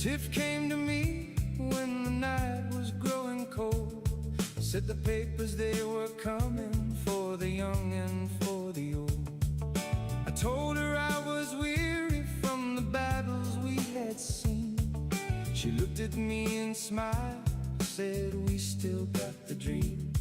Tiff came to me when the night was growing cold. Said the papers, they were coming for the young and for the old. I told her I was weary from the battles we had seen. She looked at me and smiled, said we still got the dream.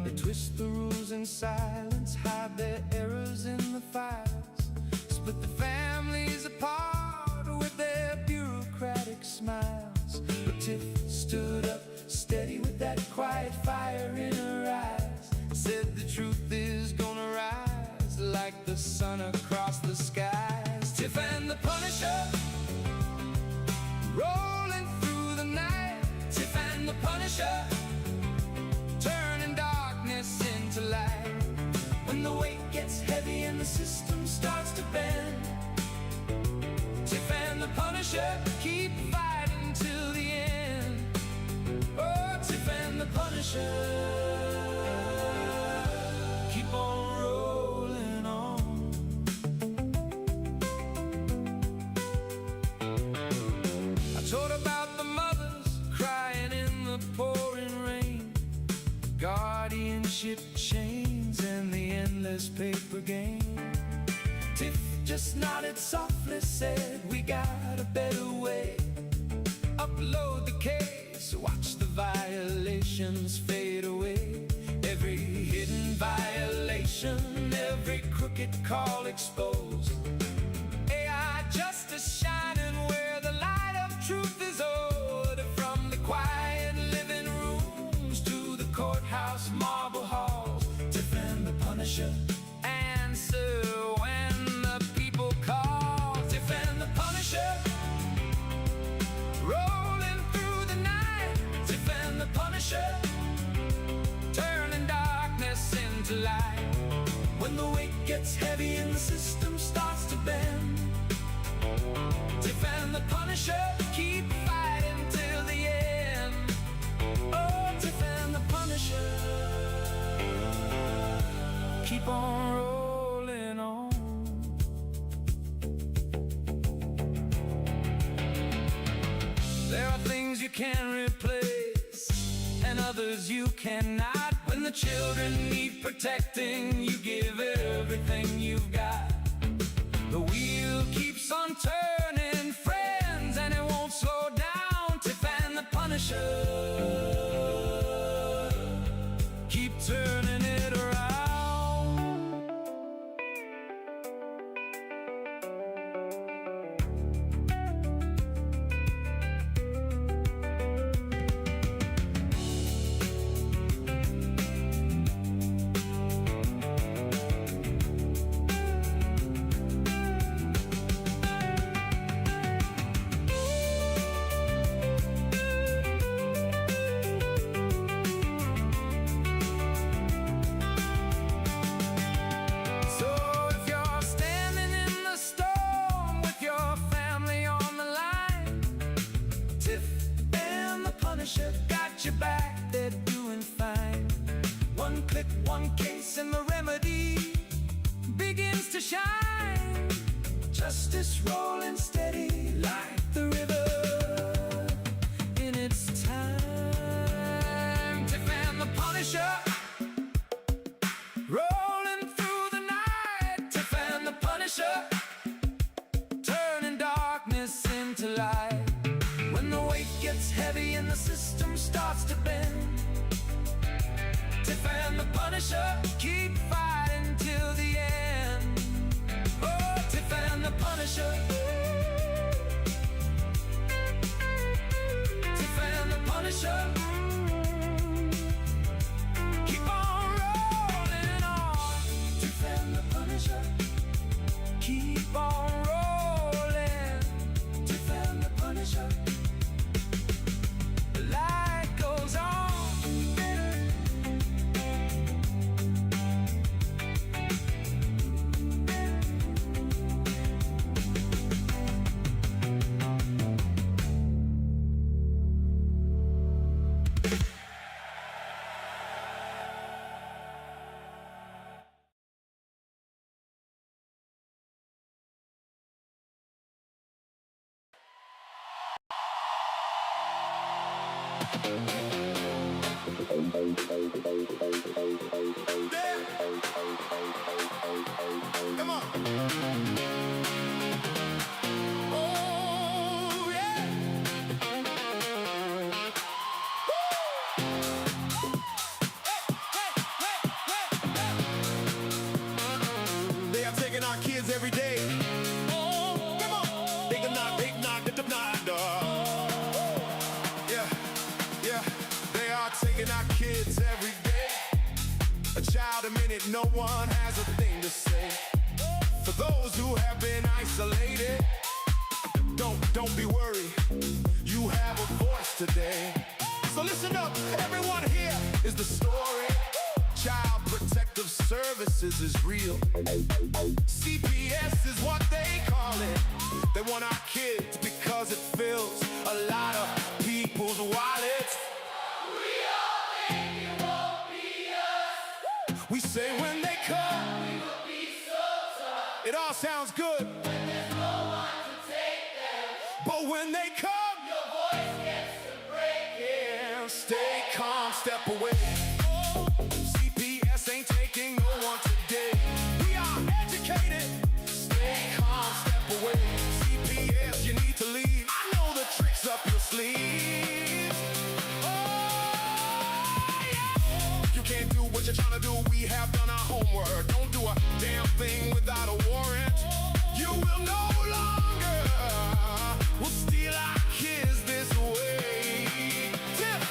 They twist the rules in silence, hide their errors in the files, split the families apart with their bureaucratic smiles. But Tiff stood up steady with that quiet fire in her eyes, said the truth is gonna rise like the sun across the skies. Tiff and the Punisher, rolling through the night. Tiff and the Punisher, turning darkness into light. When the weight gets heavy and the system starts to bend, Tiff and the Punisher keep fighting till the end. Oh, Tiff and the Punisher, keep on rolling on. I told about the mothers crying in the pouring rain, guardianship chains and the endless paper game. Tiff just nodded softly, said we got a better way. Upload the case, watch the violations fade away. Every hidden violation, every crooked call exposed. AI justice shining where the light of truth is owed. From the quiet living rooms to the courthouse marble halls, Tiff and the Punisher answer when the people call. Tiff and the Punisher, rolling through the night. Tiff and the Punisher, turning darkness into light. When the weight gets heavy and the system starts to bend, Tiff and the Punisher keep fighting till the end. Oh, Tiff and the Punisher, keep on rolling on. There are things you can replace and others you cannot. When the children need protecting, you give everything you've got. The wheel keeps on turning, friends, and it won't slow down. Tiff and the Punisher keep turning it around. Got your back, they're doing fine. One click, one case, and the remedy begins to shine. Justice rolling steady like the river in its time. Tiff and the Punisher, rolling through the night. Tiff and the Punisher, turning darkness into light. When the weight gets heavy and the system starts to bend, Tiff and the Punisher keep fighting till the end. Oh, Tiff and the Punisher, Tiff and the Punisher, keep on rolling on. Tiff and the Punisher, keep on rolling. Tiff and the Punisher, the light goes on. Come on. Oh, yeah. They are taking our kids every day. Oh, come on. They can knock, yeah, yeah. They are taking our kids every day. A child a minute, no one has a thing to say. For those who have been isolated, don't be worried. You have a voice today. So listen up, everyone here is the story. Child Protective Services is real. CPS is what they call it. They want our kids because it fills a lot of people's wallets. We all think it won't be us. We say when they come, we will be so tough. It all sounds good when there's no one to take them. But when they come, your voice gets to break it. Stay calm, step away. CPS ain't taking no one today. We are educated. Stay calm, step away. CPS, you need to leave. I know the tricks up your sleeves. Oh, yeah. You can't do what you're trying to do. We have done our homework. Don't do a damn thing without a warrant. You will no longer will steal our kids this way. Tiff!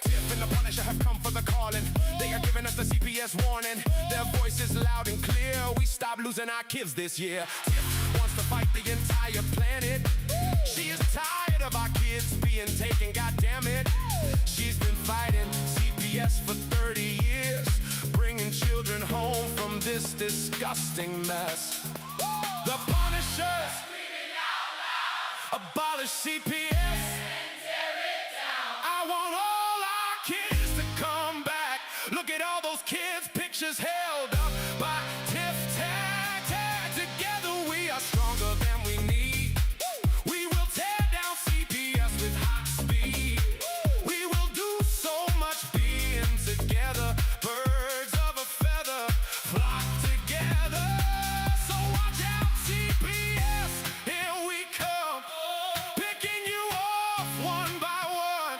Tiff and the Punisher have come for the calling. They are giving us the CPS warning. Their voice is loud and clear. We stop losing our kids this year. Tiff wants to fight the entire planet. She is tired of our kids being taken, goddammit. She's been fighting CPS for 30 years, bringing children home from this disgusting mess. The Punisher screaming out loud, abolish CPS and tear it down. I want all our kids to come back. Look at all those kids' pictures held up by Tiff. Tag. Together we are stronger than we need. We will tear down CPS with hot speed. We will do so much being together. Birds of a feather flock together. So watch out, CPS, here we come, picking you off one by one.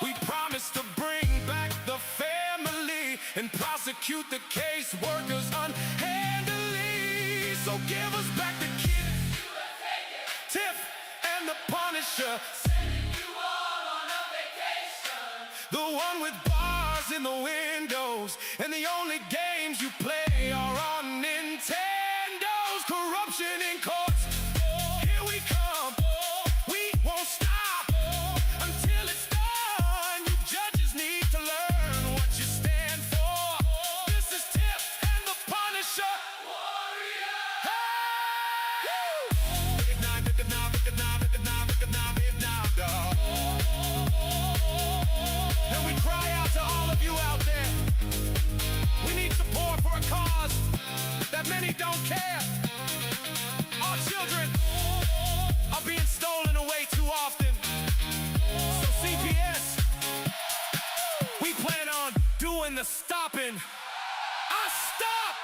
We promise to bring back the family and prosecute the case workers unhandily. So give us back the kids. Tiff and the Punisher, sending you all on a vacation. The one with bars in the windows, and the only games you play are on Nintendos. Corruption in courts, here we come. We won't stop until it's done. You judges need to learn what you stand for. This is Tiff and the Punisher. Warrior. Hey! Recognize, dog. And we cry out to all of you out there. We need support for a cause that many don't care. Our children are being stolen away too often. So CPS, we plan on doing the stopping. I stop!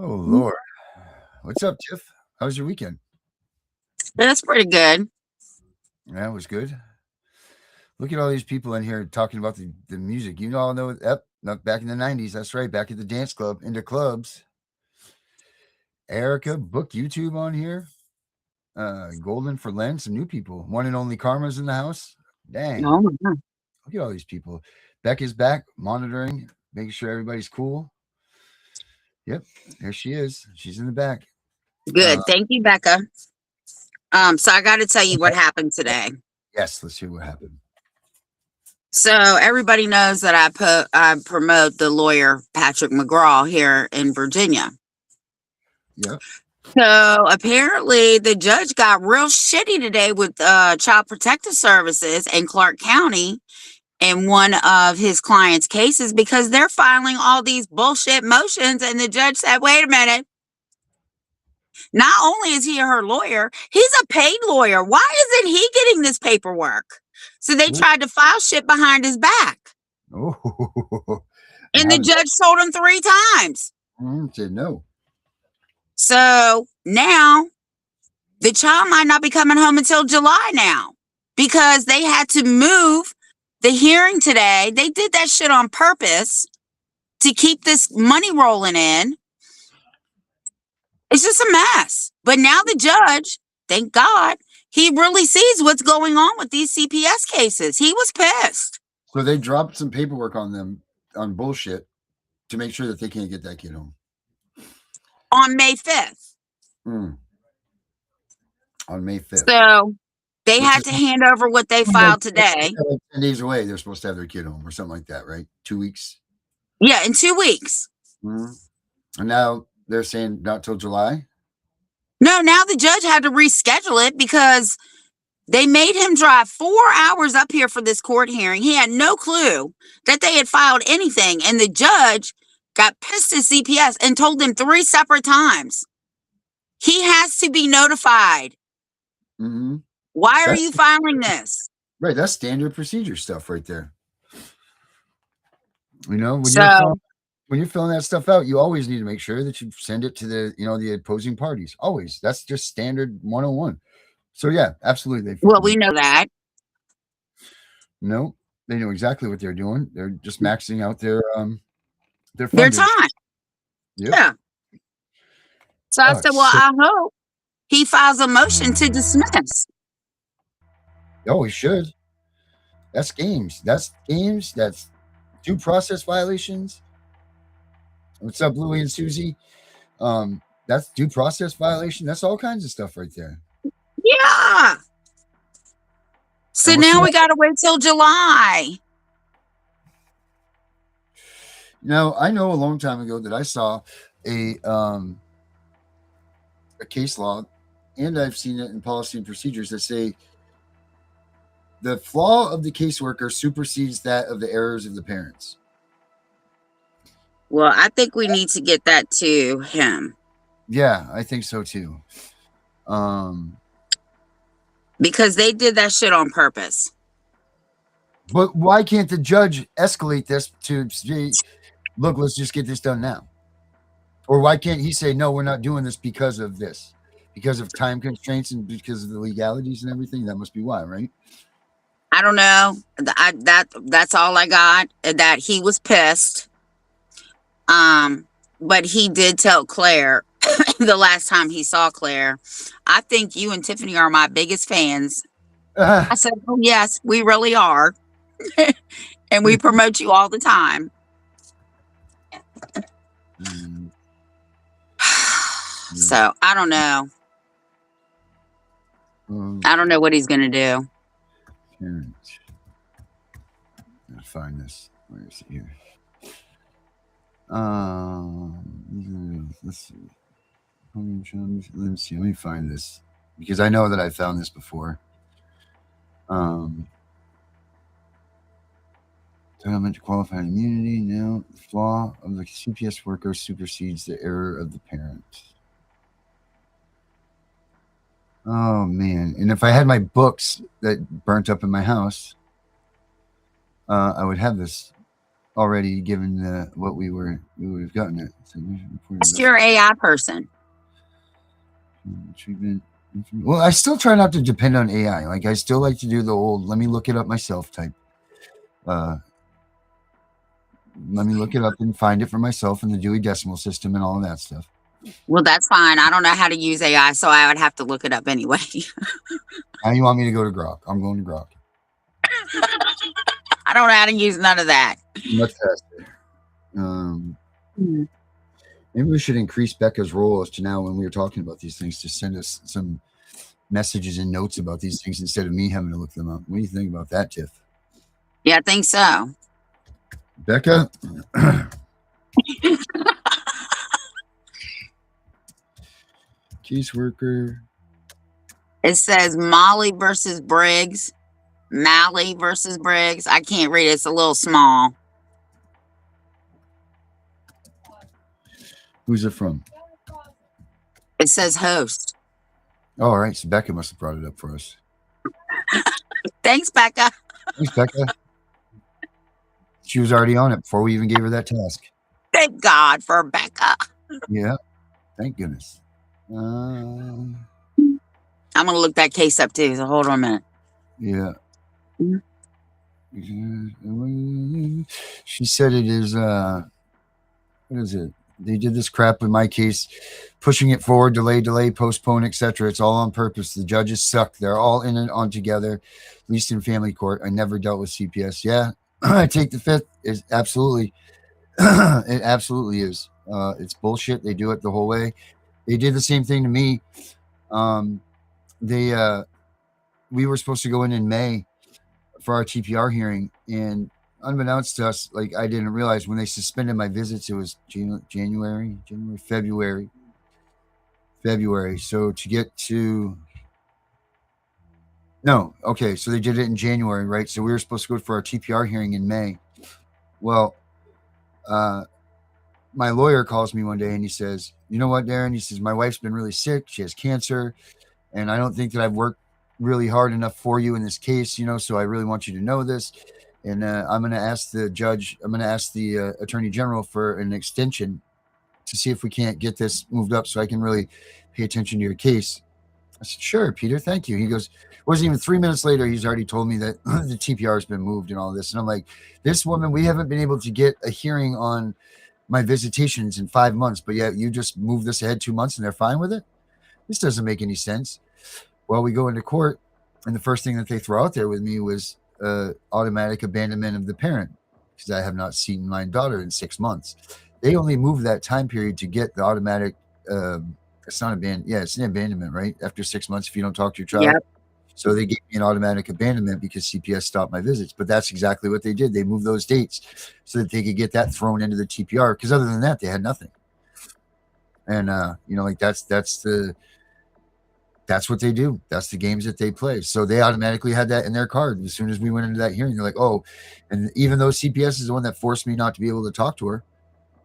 Oh, Lord. What's up, Tiff? How was your weekend? That's pretty good. Yeah, it was good. Look at all these people in here talking about the music. You all know, back in the 90s. That's right. Back at the dance club, into clubs. Erica booked YouTube on here. Golden for Len, some new people. One and only Karma's in the house. Dang. Oh my God. Look at all these people. Beck is back, monitoring, making sure everybody's cool. Yep, there she is. She's in the back. Good. Thank you, Becca. So I got to tell you what happened today. Yes, let's hear what happened. So everybody knows that I promote the lawyer Patrick McGraw here in Virginia. Yep. So apparently the judge got real shitty today with Child Protective Services in Clark County in one of his clients' cases because they're filing all these bullshit motions, and the judge said, wait a minute. Not only is he her lawyer, he's a paid lawyer. Why isn't he getting this paperwork? So they tried to file shit behind his back. Oh, And the judge told him 3 times. Said no. So now the child might not be coming home until July now because they had to move the hearing today. They did that shit on purpose to keep this money rolling in. It's just a mess. But now the judge, thank God, he really sees what's going on with these CPS cases. He was pissed. So they dropped some paperwork on them on bullshit to make sure that they can't get that kid home. On May 5th. On May 5th. So they had to hand over what they filed today. 10 days away, they're supposed to have their kid home or something like that, right? 2 weeks? Yeah, in 2 weeks. And now they're saying not till July? No, now the judge had to reschedule it because they made him drive 4 hours up here for this court hearing. He had no clue that they had filed anything. And the judge got pissed at CPS and told them 3 separate times. He has to be notified. Why are you filing this? Right, that's standard procedure stuff right there. You know, when you're filling that stuff out, you always need to make sure that you send it to the, the opposing parties. Always. That's just standard 101. So yeah, absolutely. Well, we know that. No, they know exactly what they're doing. They're just maxing out their time. Yep. Yeah. So I said, well, I hope he files a motion to dismiss. Oh, he should. That's games. That's due process violations. What's up, Louie and Susie? That's due process violation. That's all kinds of stuff right there. Yeah. So now we got to wait till July. Now, I know a long time ago that I saw a case law, and I've seen it in policy and procedures that say the flaw of the caseworker supersedes that of the errors of the parents. Well, I think we need to get that to him. Yeah, I think so too. Because they did that shit on purpose. But why can't the judge escalate this to say, look, let's just get this done now? Or why can't he say, no, we're not doing this because of this? Because of time constraints and because of the legalities and everything? That must be why, right? I don't know. That's all I got. That he was pissed. But he did tell Claire the last time he saw Claire, I think you and Tiffany are my biggest fans. I said, oh, yes, we really are. And we promote you all the time. So I don't know. I don't know what he's going to do. Parent. Let's find this. Where is it here? Let's see. Let me find this because I know that I found this before. Entitlement to qualified immunity. Now, the flaw of the CPS worker supersedes the error of the parent. Oh man! And if I had my books that burnt up in my house, I would have this already given what we would have gotten it. So you're an AI person. Treatment. Well, I still try not to depend on AI. Like I still like to do the old let me look it up myself type. Let me look it up and find it for myself in the Dewey Decimal System and all of that stuff. Well, that's fine. I don't know how to use AI, so I would have to look it up anyway. How you want me to go to Grok? I'm going to Grok. I don't know how to use none of that. Much faster. Maybe we should increase Becca's role as to now when we were talking about these things to send us some messages and notes about these things instead of me having to look them up. What do you think about that, Tiff? Yeah, I think so. Becca? Caseworker. It says Molly versus Briggs. Mally versus Briggs. I can't read it. It's a little small. Who's it from? It says host. Oh, all right. So Becca must have brought it up for us. Thanks, Becca. Thanks, Becca. She was already on it before we even gave her that task. Thank God for Becca. Yeah. Thank goodness. I'm going to look that case up too. So hold on a minute. Yeah. She said it is, what is it? They did this crap in my case, pushing it forward, delay, postpone, etc. It's all on purpose. The judges suck. They're all in and on together, at least in family court. I never dealt with CPS. Yeah, I take the fifth. It's absolutely, it absolutely is. It's bullshit. They do it the whole way. They did the same thing to me. We were supposed to go in May for our TPR hearing, and unbeknownst to us, like I didn't realize when they suspended my visits, it was February. So to get to so they did it in January, right? So we were supposed to go for our TPR hearing in May. Well, my lawyer calls me one day and he says, "You know what, Darren?" He says, "My wife's been really sick. She has cancer, and I don't think that I've worked really hard enough for you in this case, so I really want you to know this. And I'm going to ask the judge, I'm going to ask the attorney general for an extension to see if we can't get this moved up so I can really pay attention to your case." I said, "Sure, Peter, thank you." He goes, it wasn't even 3 minutes later, he's already told me that the TPR has been moved and all this. And I'm like, this woman, we haven't been able to get a hearing on my visitations in 5 months, but yet you just moved this ahead 2 months and they're fine with it? This doesn't make any sense. Well, we go into court, and the first thing that they throw out there with me was automatic abandonment of the parent, because I have not seen my daughter in 6 months. They only moved that time period to get the automatic, it's not it's an abandonment, right? After 6 months, if you don't talk to your child. Yep. So they gave me an automatic abandonment because CPS stopped my visits. But that's exactly what they did. They moved those dates so that they could get that thrown into the TPR, because other than that, they had nothing. And, that's what they do. That's the games that they play. So they automatically had that in their card. As soon as we went into that hearing, they're like, oh, and even though CPS is the one that forced me not to be able to talk to her,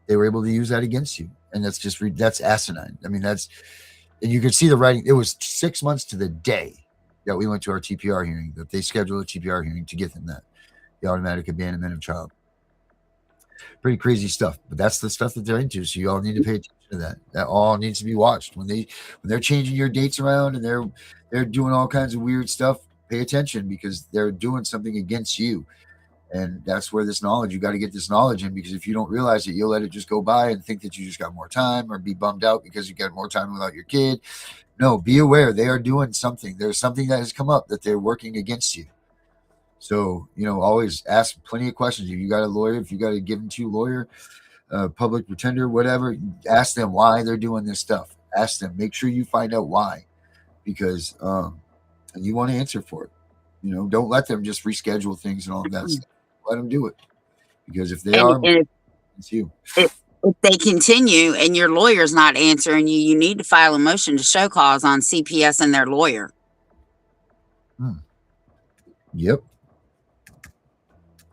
they were able to use that against you. And that's just, that's asinine. I mean, and you can see the writing. It was 6 months to the day that we went to our TPR hearing, that they scheduled a TPR hearing to get them the automatic abandonment of child. Pretty crazy stuff, but that's the stuff that they're into. So you all need to pay attention to that. That all needs to be watched. When they're changing your dates around and they're doing all kinds of weird stuff, pay attention, because they're doing something against you. And that's where you got to get this knowledge in, because if you don't realize it, you'll let it just go by and think that you just got more time, or be bummed out because you got more time without your kid. No, be aware they are doing something. There's something that has come up that they're working against you. So, always ask plenty of questions. If you got a lawyer, if you got a given to you lawyer, public pretender, whatever, ask them why they're doing this stuff. Ask them. Make sure you find out why, because you want to answer for it. Don't let them just reschedule things and all of that stuff. Let them do it, because if they it's you. If they continue and your lawyer's not answering you, you need to file a motion to show cause on CPS and their lawyer. Yep.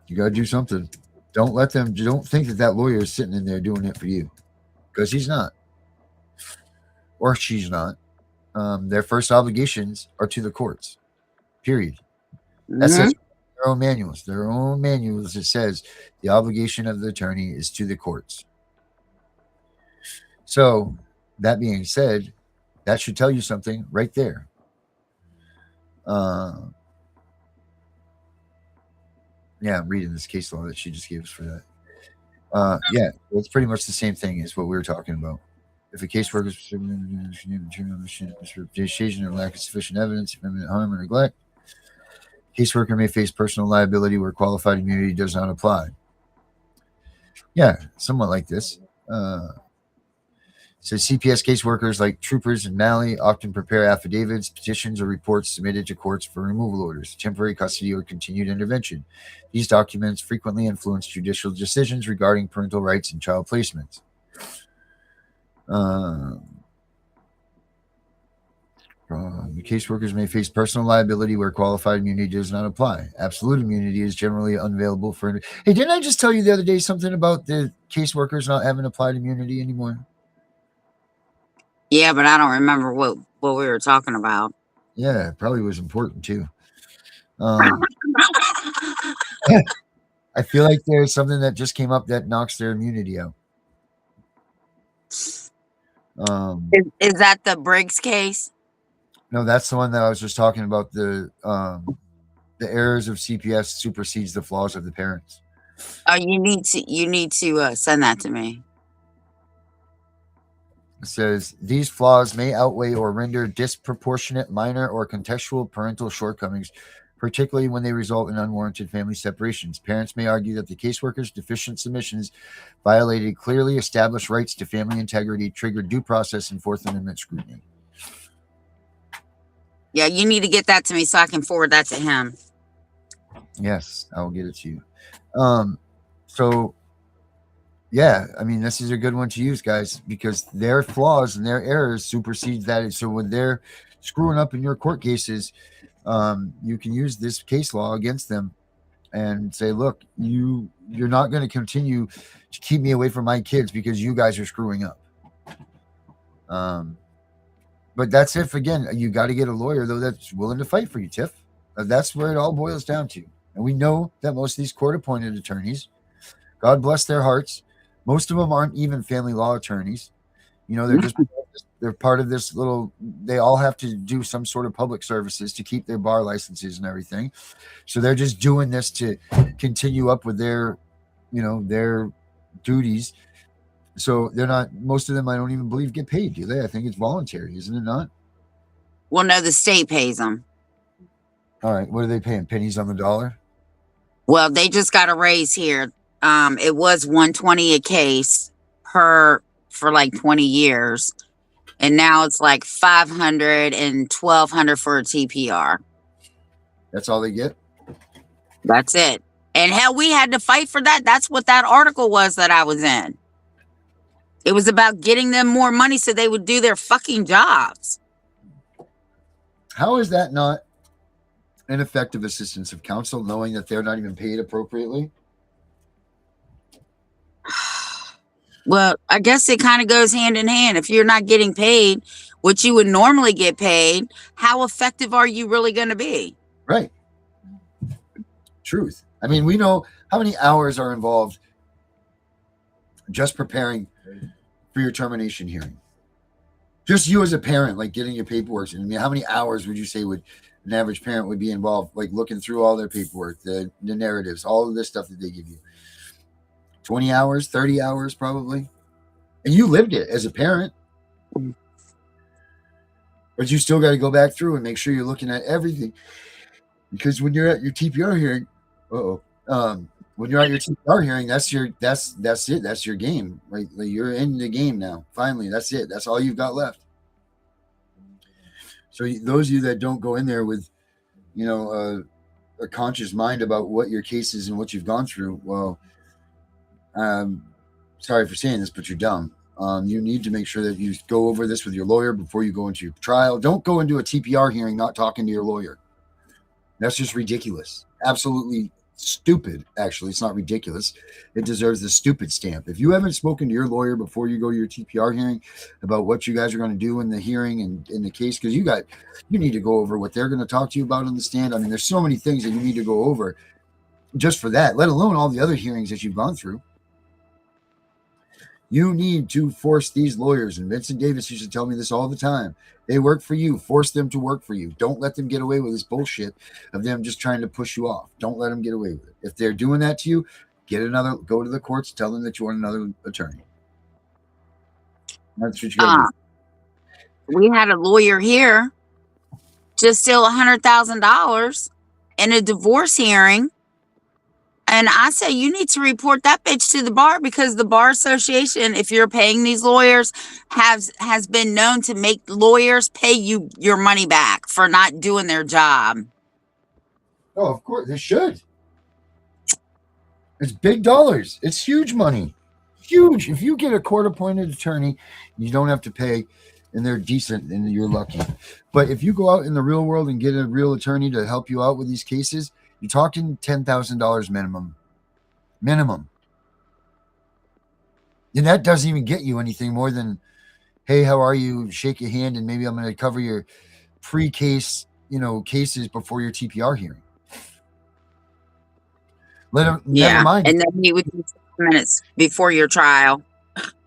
You got to do something. Don't think that lawyer is sitting in there doing it for you, because he's not, or she's not. Their first obligations are to the courts, period. That's their own manuals. It says the obligation of the attorney is to the courts. So that being said, that should tell you something right there. Yeah, I'm reading this case law that she just gave us for that. It's pretty much the same thing as what we were talking about. If a caseworker is or lack of sufficient evidence of imminent harm or neglect, caseworker may face personal liability where qualified immunity does not apply. Yeah, somewhat like this. So CPS caseworkers like troopers in Mali often prepare affidavits, petitions, or reports submitted to courts for removal orders, temporary custody, or continued intervention. These documents frequently influence judicial decisions regarding parental rights and child placements. The caseworkers may face personal liability where qualified immunity does not apply. Absolute immunity is generally unavailable for. Hey, didn't I just tell you the other day something about the caseworkers not having applied immunity anymore? Yeah, but I don't remember what we were talking about. Yeah, it probably was important too. I feel like there's something that just came up that knocks their immunity out. Is that the Briggs case? No, that's the one that I was just talking about. The errors of CPS supersedes the flaws of the parents. Oh, you need to send that to me. It says these flaws may outweigh or render disproportionate, minor, or contextual parental shortcomings, particularly when they result in unwarranted family separations. Parents may argue that the caseworker's deficient submissions violated clearly established rights to family integrity, triggered due process, and Fourth Amendment scrutiny. Yeah, you need to get that to me so I can forward that to him. Yes, I will get it to you. So, yeah, I mean, this is a good one to use, guys, because their flaws and their errors supersede that. So when they're screwing up in your court cases, you can use this case law against them and say, look, you're not going to continue to keep me away from my kids because you guys are screwing up. But that's if, again, you got to get a lawyer, though, that's willing to fight for you, Tiff. That's where it all boils down to. And we know that most of these court-appointed attorneys, God bless their hearts, most of them aren't even family law attorneys. You know, they're part of this little, they all have to do some sort of public services to keep their bar licenses and everything. So they're just doing this to continue up with their, their duties. So they're not, most of them, I don't even believe get paid, do they? I think it's voluntary, isn't it not? Well, no, the state pays them. All right. What are they paying? Pennies on the dollar? Well, they just got a raise here. It was $120 a case for like 20 years. And now it's like $500 and $1,200 for a TPR. That's all they get? That's it. And hell, we had to fight for that. That's what that article was that I was in. It was about getting them more money so they would do their fucking jobs. How is that not an effective assistance of counsel, knowing that they're not even paid appropriately? Well, I guess it kind of goes hand in hand. If you're not getting paid what you would normally get paid, how effective are you really going to be? Right. Truth. I mean, we know how many hours are involved just preparing for your termination hearing. Just you as a parent, like getting your paperwork. I mean, how many hours would you say would an average parent would be involved, like looking through all their paperwork, the narratives, all of this stuff that they give you? 20 hours, 30 hours probably. And you lived it as a parent. But you still got to go back through and make sure you're looking at everything. Because when you're at your TPR hearing, when you're at your TPR hearing, that's it. That's your game. Right? Like you're in the game now. Finally, that's it. That's all you've got left. So those of you that don't go in there with, a conscious mind about what your case is and what you've gone through, well, sorry for saying this, but you're dumb. You need to make sure that you go over this with your lawyer before you go into your trial. Don't go into a TPR hearing not talking to your lawyer. That's just ridiculous. Absolutely stupid, actually. It's not ridiculous. It deserves the stupid stamp. If you haven't spoken to your lawyer before you go to your TPR hearing about what you guys are going to do in the hearing and in the case, because you need to go over what they're going to talk to you about on the stand. I mean, there's so many things that you need to go over just for that, let alone all the other hearings that you've gone through. You need to force these lawyers, and Vincent Davis used to tell me this all the time. They work for you. Force them to work for you. Don't let them get away with this bullshit of them just trying to push you off. Don't let them get away with it. If they're doing that to you, go to the courts, tell them that you want another attorney. That's what you got to do. We had a lawyer here just steal $100,000 in a divorce hearing. And I say you need to report that bitch to the bar, because the bar association, if you're paying these lawyers, has been known to make lawyers pay you your money back for not doing their job. Oh, of course they should. It's big dollars. It's huge money. Huge. If you get a court-appointed attorney, you don't have to pay, and they're decent, and you're lucky. But if you go out in the real world and get a real attorney to help you out with these cases, you're talking $10,000 minimum. Minimum. And that doesn't even get you anything more than, hey, how are you? Shake your hand, and maybe I'm going to cover your pre-case, cases before your TPR hearing. Never mind. And then meet with you 6 minutes before your trial.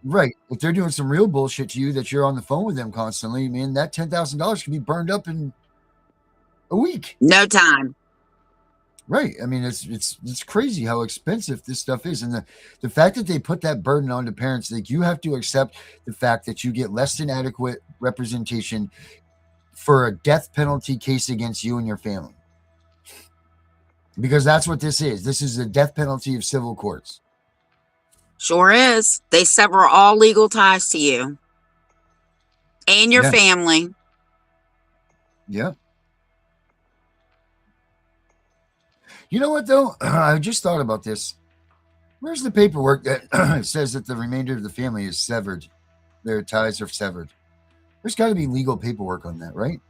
Right. If they're doing some real bullshit to you that you're on the phone with them constantly, man, that $10,000 can be burned up in a week. No time. Right. I mean, it's crazy how expensive this stuff is. And the fact that they put that burden onto parents, like, you have to accept the fact that you get less than adequate representation for a death penalty case against you and your family. Because that's what this is. This is the death penalty of civil courts. Sure is. They sever all legal ties to you and your family. Yeah. You know what, though? I just thought about this. Where's the paperwork that says that the remainder of the family is severed? Their ties are severed. There's got to be legal paperwork on that, right?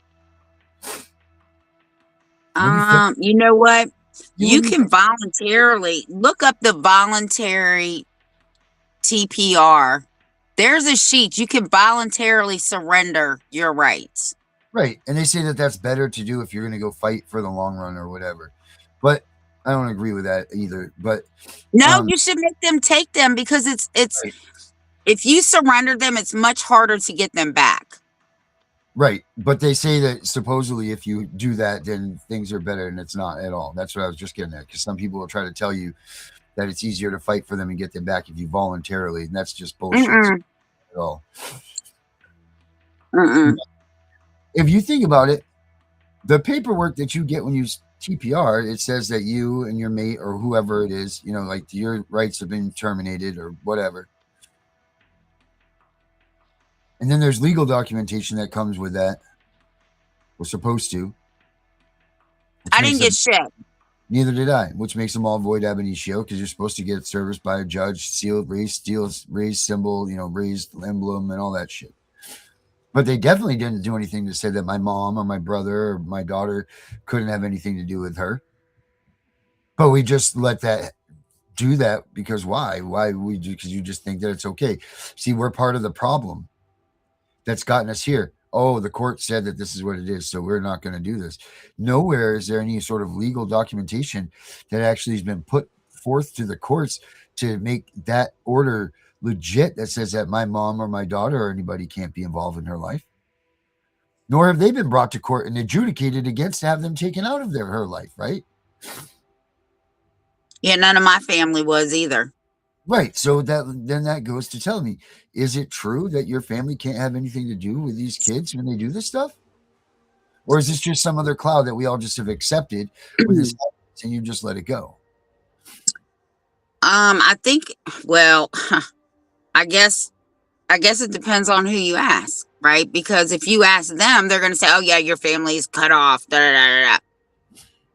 You know what? You can voluntarily look up the voluntary TPR. There's a sheet. You can voluntarily surrender your rights. Right. And they say that that's better to do if you're going to go fight for the long run or whatever. But I don't agree with that either. But no, you should make them take them, because it's right. If you surrender them, it's much harder to get them back. Right. But they say that supposedly if you do that, then things are better, and it's not at all. That's what I was just getting at, because some people will try to tell you that it's easier to fight for them and get them back if you voluntarily, and that's just bullshit at all. If you think about it, the paperwork that you get when you TPR, it says that you and your mate or whoever it is, like, your rights have been terminated or whatever. And then there's legal documentation that comes with that. We're supposed to. I didn't get shit. Neither did I, which makes them all void ab initio, because you're supposed to get it serviced by a judge, sealed, raised symbol, raised emblem, and all that shit. But they definitely didn't do anything to say that my mom or my brother or my daughter couldn't have anything to do with her. But we just let that do that, because why? Why we do? Because you just think that it's okay. See, we're part of the problem that's gotten us here. Oh, the court said that this is what it is, so we're not going to do this. Nowhere is there any sort of legal documentation that actually has been put forth to the courts to make that order legit, that says that my mom or my daughter or anybody can't be involved in her life. Nor have they been brought to court and adjudicated against to have them taken out of her life, right? Yeah, none of my family was either. Right. So that goes to tell me, is it true that your family can't have anything to do with these kids when they do this stuff? Or is this just some other cloud that we all just have accepted with this and you just let it go? I think, well, I guess it depends on who you ask, right? Because if you ask them, they're going to say, oh yeah, your family is cut off. Da, da, da, da.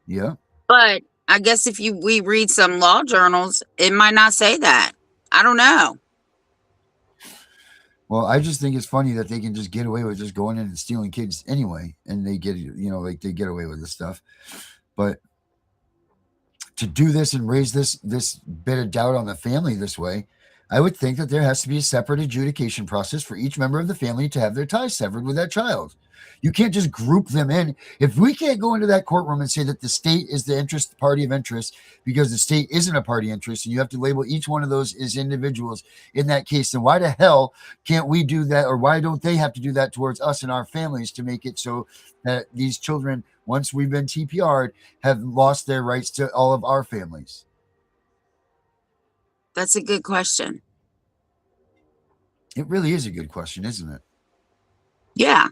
Yeah. But I guess if we read some law journals, it might not say that. I don't know. Well, I just think it's funny that they can just get away with just going in and stealing kids anyway, and they get, they get away with this stuff. But to do this and raise this bit of doubt on the family this way, I would think that there has to be a separate adjudication process for each member of the family to have their ties severed with that child. You can't just group them in. If we can't go into that courtroom and say that the state is the party of interest, because the state isn't a party interest, and you have to label each one of those as individuals in that case, then why the hell can't we do that? Or why don't they have to do that towards us and our families to make it so that these children, once we've been TPR'd, have lost their rights to all of our families? That's a good question. It really is a good question, isn't it? Yeah.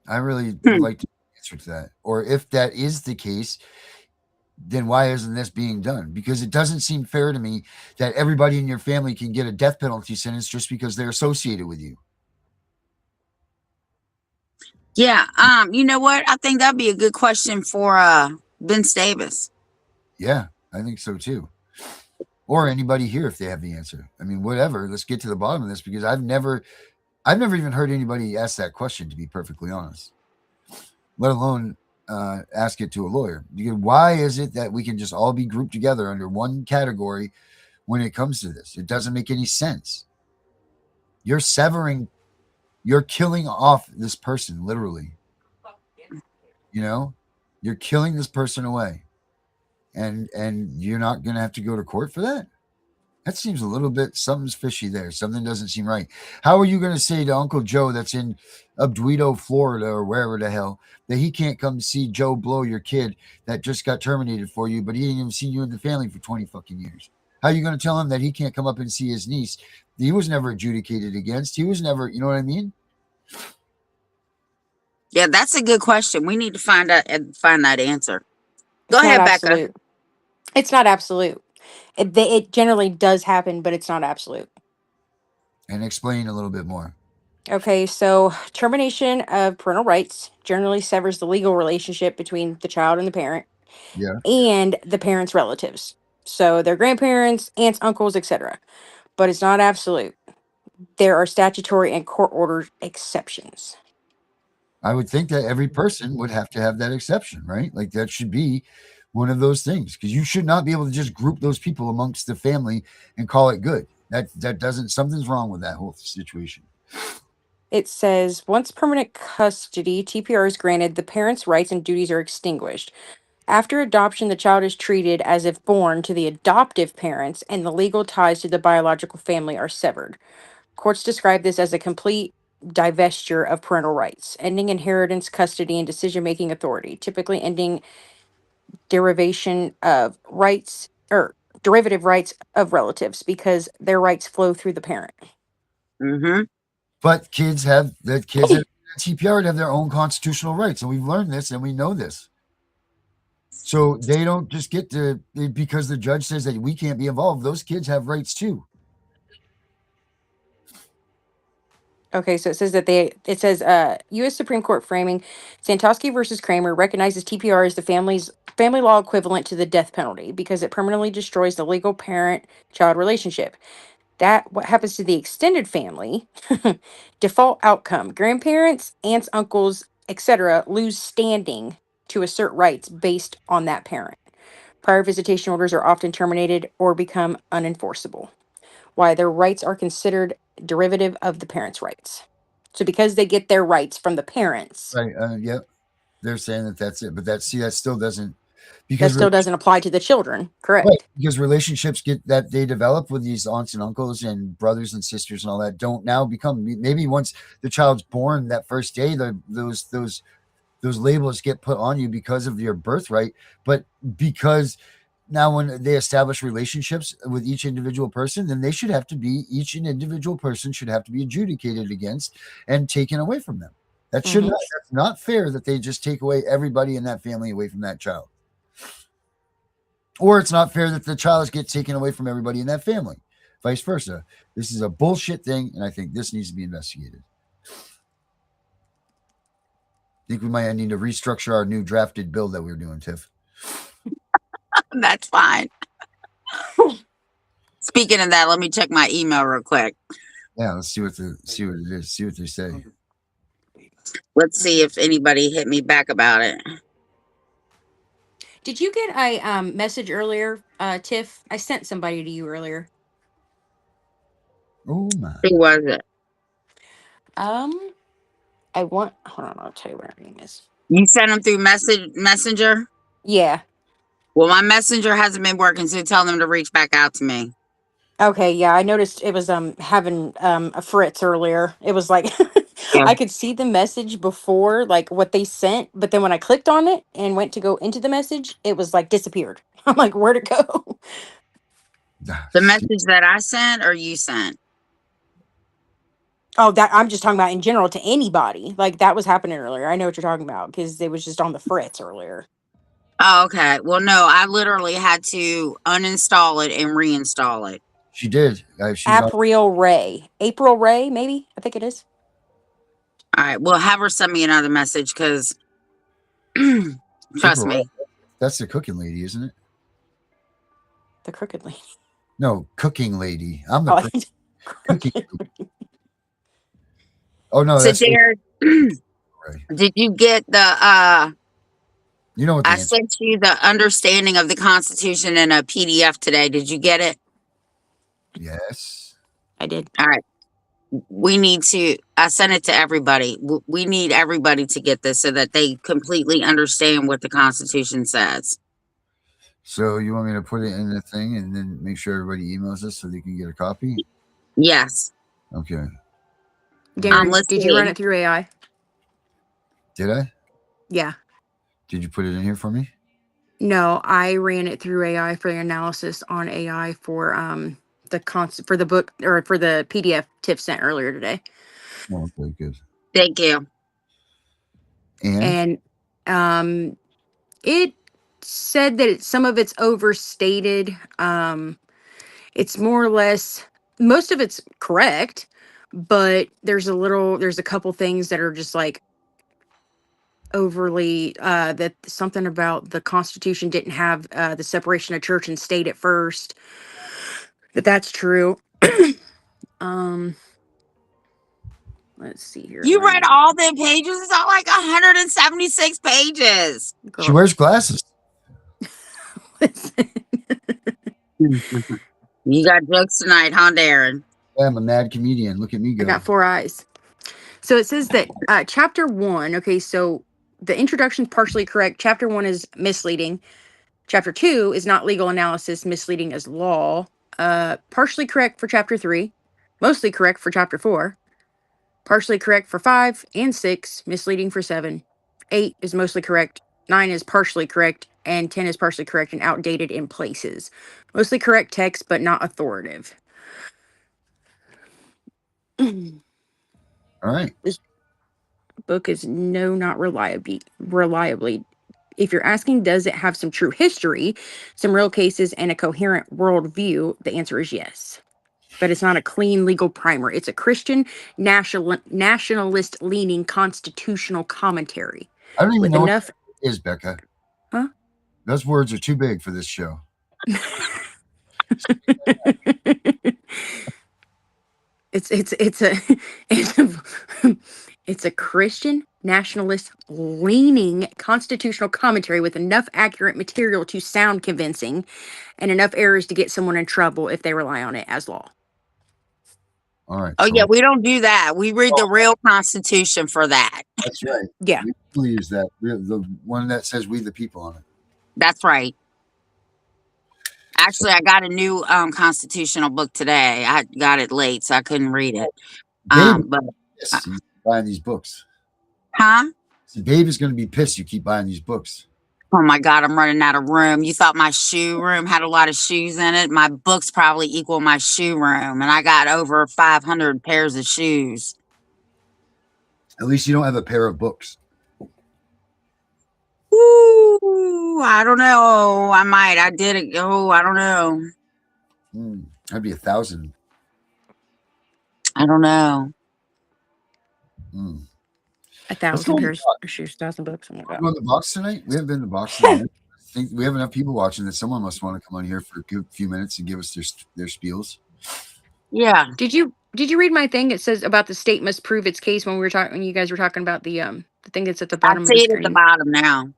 I really would like to answer to that. Or if that is the case, then why isn't this being done? Because it doesn't seem fair to me that everybody in your family can get a death penalty sentence just because they're associated with you. Yeah. You know what? I think that'd be a good question for Vince Davis. Yeah, I think so too. Or anybody here if they have the answer. I mean, whatever. Let's get to the bottom of this because I've never even heard anybody ask that question, to be perfectly honest. Let alone ask it to a lawyer. Why is it that we can just all be grouped together under one category when it comes to this? It doesn't make any sense. You're severing, you're killing off this person, literally. You know, you're killing this person away, and you're not going to have to go to court for that. That seems a little bit, something's fishy there. Something doesn't seem right. How are you going to say to Uncle Joe that's in Obduito, Florida, or wherever the hell, that he can't come see Joe Blow, your kid that just got terminated for you, but he ain't even seen you in the family for 20 fucking years? How are you going to tell him that he can't come up and see his niece? He was never adjudicated against. He was never, you know what I mean? Yeah, that's a good question. We need to find that answer. Go It's not ahead, Becca. absolute. It's not absolute. It generally does happen, but it's not absolute. And explain a little bit more. Okay, so termination of parental rights generally severs the legal relationship between the child and the parent Yeah. and the parent's relatives. So their grandparents, aunts, uncles, etc. But it's not absolute. There are statutory and court ordered exceptions. I would think that every person would have to have that exception, right? Like that should be one of those things because you should not be able to just group those people amongst the family and call it good. That doesn't, something's wrong with that whole situation. It says once permanent custody TPR is granted, the parent's rights and duties are extinguished. After adoption, the child is treated as if born to the adoptive parents, and the legal ties to the biological family are severed. Courts describe this as a complete divestiture of parental rights, ending inheritance, custody, and decision making authority, typically ending derivation of rights or derivative rights of relatives because their rights flow through the parent. Mm-hmm. But kids have the kids that TPR have their own constitutional rights, and we've learned this and we know this. So they don't just get to, because the judge says that we can't be involved. Those kids have rights too. Okay, so it says that U.S. Supreme Court framing Santosky versus Kramer recognizes TPR as the family law equivalent to the death penalty because it permanently destroys the legal parent-child relationship. That what happens to the extended family, default outcome: grandparents, aunts, uncles, etc., lose standing to assert rights based on that parent. Prior visitation orders are often terminated or become unenforceable. Why their rights are considered derivative of the parents' rights. So because they get their rights from the parents, Right. Yep. They're saying that that's it, but that still doesn't, that because still doesn't apply to the children. right, Correct. because relationships get that they develop with these aunts and uncles and brothers and sisters and all that don't now become, maybe once the child's born that first day, those labels get put on you because of your birthright, but because now when they establish relationships with each individual person, then each individual person should have to be adjudicated against and taken away from them. That's not fair that they just take away everybody in that family away from that child. Or it's not fair that the child gets taken away from everybody in that family. Vice versa. This is a bullshit thing, and I think this needs to be investigated. I think we might need to restructure our new drafted bill that we were doing, Tiff. That's fine. Speaking of that, let me check my email real quick. Yeah, let's see what it is. See what they say. Let's see if anybody hit me back about it. Did you get a message earlier, Tiff? I sent somebody to you earlier. Oh my. Who was it? Hold on, I'll tell you what her name is. You sent them through messenger? Yeah. Well, my messenger hasn't been working, so tell them to reach back out to me. Okay, yeah, I noticed it was having a fritz earlier. It was like Yeah. I could see the message before, like what they sent, but then when I clicked on it and went to go into the message, it was like disappeared. I'm like, where'd it go? The message that I sent or you sent? Oh, that I'm just talking about in general to anybody. Like that was happening earlier. I know what you're talking about because it was just on the fritz earlier. Oh, okay. Well, no, I literally had to uninstall it and reinstall it. She did. She's on April Ray, maybe I think it is. All right. Well, have her send me another message because trust April. me. That's the cooking lady, isn't it? The crooked lady. No, cooking lady. I'm the Oh, cooking. Oh no, So, that's Derek, right. did you get the You know what the I answer. sent you the understanding of the Constitution in a PDF today. Did you get it? Yes. I did. All right. We need to, I sent it to everybody. We need everybody to get this so that they completely understand what the Constitution says. So you want me to put it in the thing and then make sure everybody emails us so they can get a copy? Yes. Okay. Darren, let's did you run see. it through AI? Did I? Yeah. Did you put it in here for me? No, I ran it through AI for the analysis on AI for for the book or for the PDF Tiff sent earlier today. Oh, okay, good. Thank you. And It said that some of it's overstated. It's more or less, most of it's correct, but there's a couple things that are just like overly that something about the Constitution didn't have the separation of church and state at first. That's true. um let's see here. You read all the pages? It's all like 176 pages. she wears glasses. You got jokes tonight, huh, Darren? I'm a mad comedian. Look at me I go. got 4 eyes. So it says that chapter 1, okay, so the introduction's partially correct. Chapter 1 is misleading. Chapter 2 is not legal analysis, misleading as law. Partially correct for chapter 3, mostly correct for chapter 4, partially correct for 5 and 6, misleading for 7. 8 is mostly correct, 9 is partially correct, and 10 is partially correct and outdated in places. Mostly correct text, but not authoritative. All right. This book is not reliably. If you're asking, does it have some true history, some real cases, and a coherent worldview? The answer is yes. But it's not a clean legal primer. It's a Christian nationalist leaning constitutional commentary. I don't even With know enough. what it is, Becca. Huh? Those words are too big for this show. It's a Christian nationalist leaning constitutional commentary with enough accurate material to sound convincing and enough errors to get someone in trouble if they rely on it as law. All right. Oh, so yeah, we don't do that. We read the real Constitution for that. that's right. Yeah. We use that. The one that says "We the People" on it. That's right. Actually, I got a new constitutional book today. I got it late, so I couldn't read it. But Yes, you keep buying these books. huh? So Babe is going to be pissed. You keep buying these books. Oh my God, I'm running out of room. You thought my shoe room had a lot of shoes in it? My books probably equal my shoe room, and I got over 500 pairs of shoes. At least you don't have a pair of books. Ooh, I don't know. I might. I did it. Oh, I don't know. That'd be 1,000. I don't know. 1,000 pairs of shoes, 1,000 books. Oh my God. Go in the box tonight? We haven't been in the box tonight. I think we have enough people watching that someone must want to come on here for a few minutes and give us their spiels. Yeah. Did you read my thing? It says about the state must prove its case when you guys were talking about the thing that's at the I bottom of the see it at the screen. bottom now.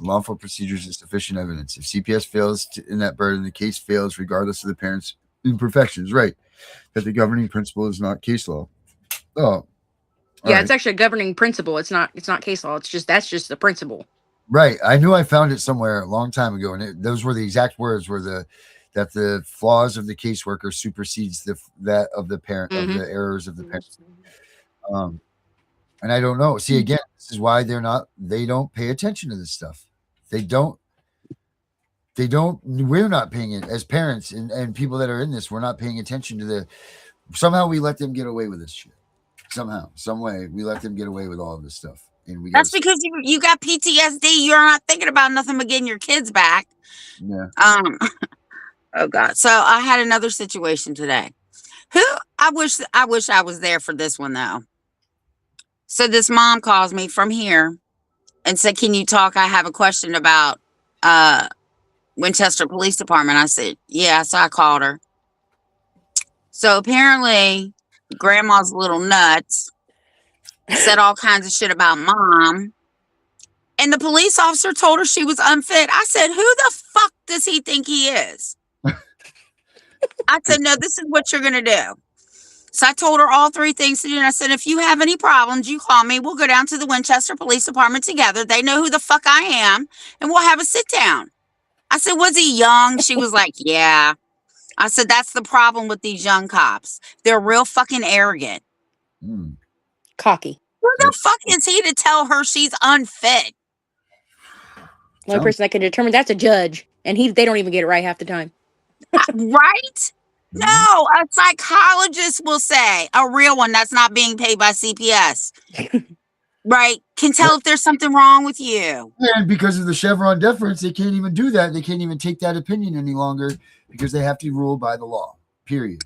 Lawful procedures and sufficient evidence. If CPS fails in that burden, the case fails regardless of the parent's imperfections. Right. That the governing principle is not case law. Oh. Yeah, it's actually a governing principle. It's not case law. That's just the principle. Right. I knew I found it somewhere a long time ago, and those were the exact words that the flaws of the caseworker supersedes that of the parent, of the errors of the parent. And I don't know. See, again, this is why they don't pay attention to this stuff. We're not paying it as parents and people that are in this, we're not paying attention to Somehow we let them get away with this shit. Somehow, some way, we let them get away with all of this stuff, and we got That's because you got PTSD. You're not thinking about nothing but getting your kids back. yeah. Oh God. So I had another situation today. I wish I was there for this one though. So this mom calls me from here and said, "Can you talk? I have a question about Winchester Police Department." I said, "Yeah." So I called her. So apparently, grandma's little nuts said all kinds of shit about mom. And the police officer told her she was unfit. I said, "Who the fuck does he think he is?" I said, "No, this is what you're going to do." So I told her all three things to do. And I said, "If you have any problems, you call me. We'll go down to the Winchester Police Department together. They know who the fuck I am. And we'll have a sit down." I said, "Was he young?" She was like, "Yeah." I said, "That's the problem with these young cops. They're real fucking arrogant." Cocky. Who the fuck is he to tell her she's unfit? The only person that can determine that's a judge, and they don't even get it right half the time. Right? No, a psychologist will say, a real one that's not being paid by CPS, right, can tell if there's something wrong with you. And because of the Chevron deference, they can't even do that. They can't even take that opinion any longer because they have to rule by the law. Period.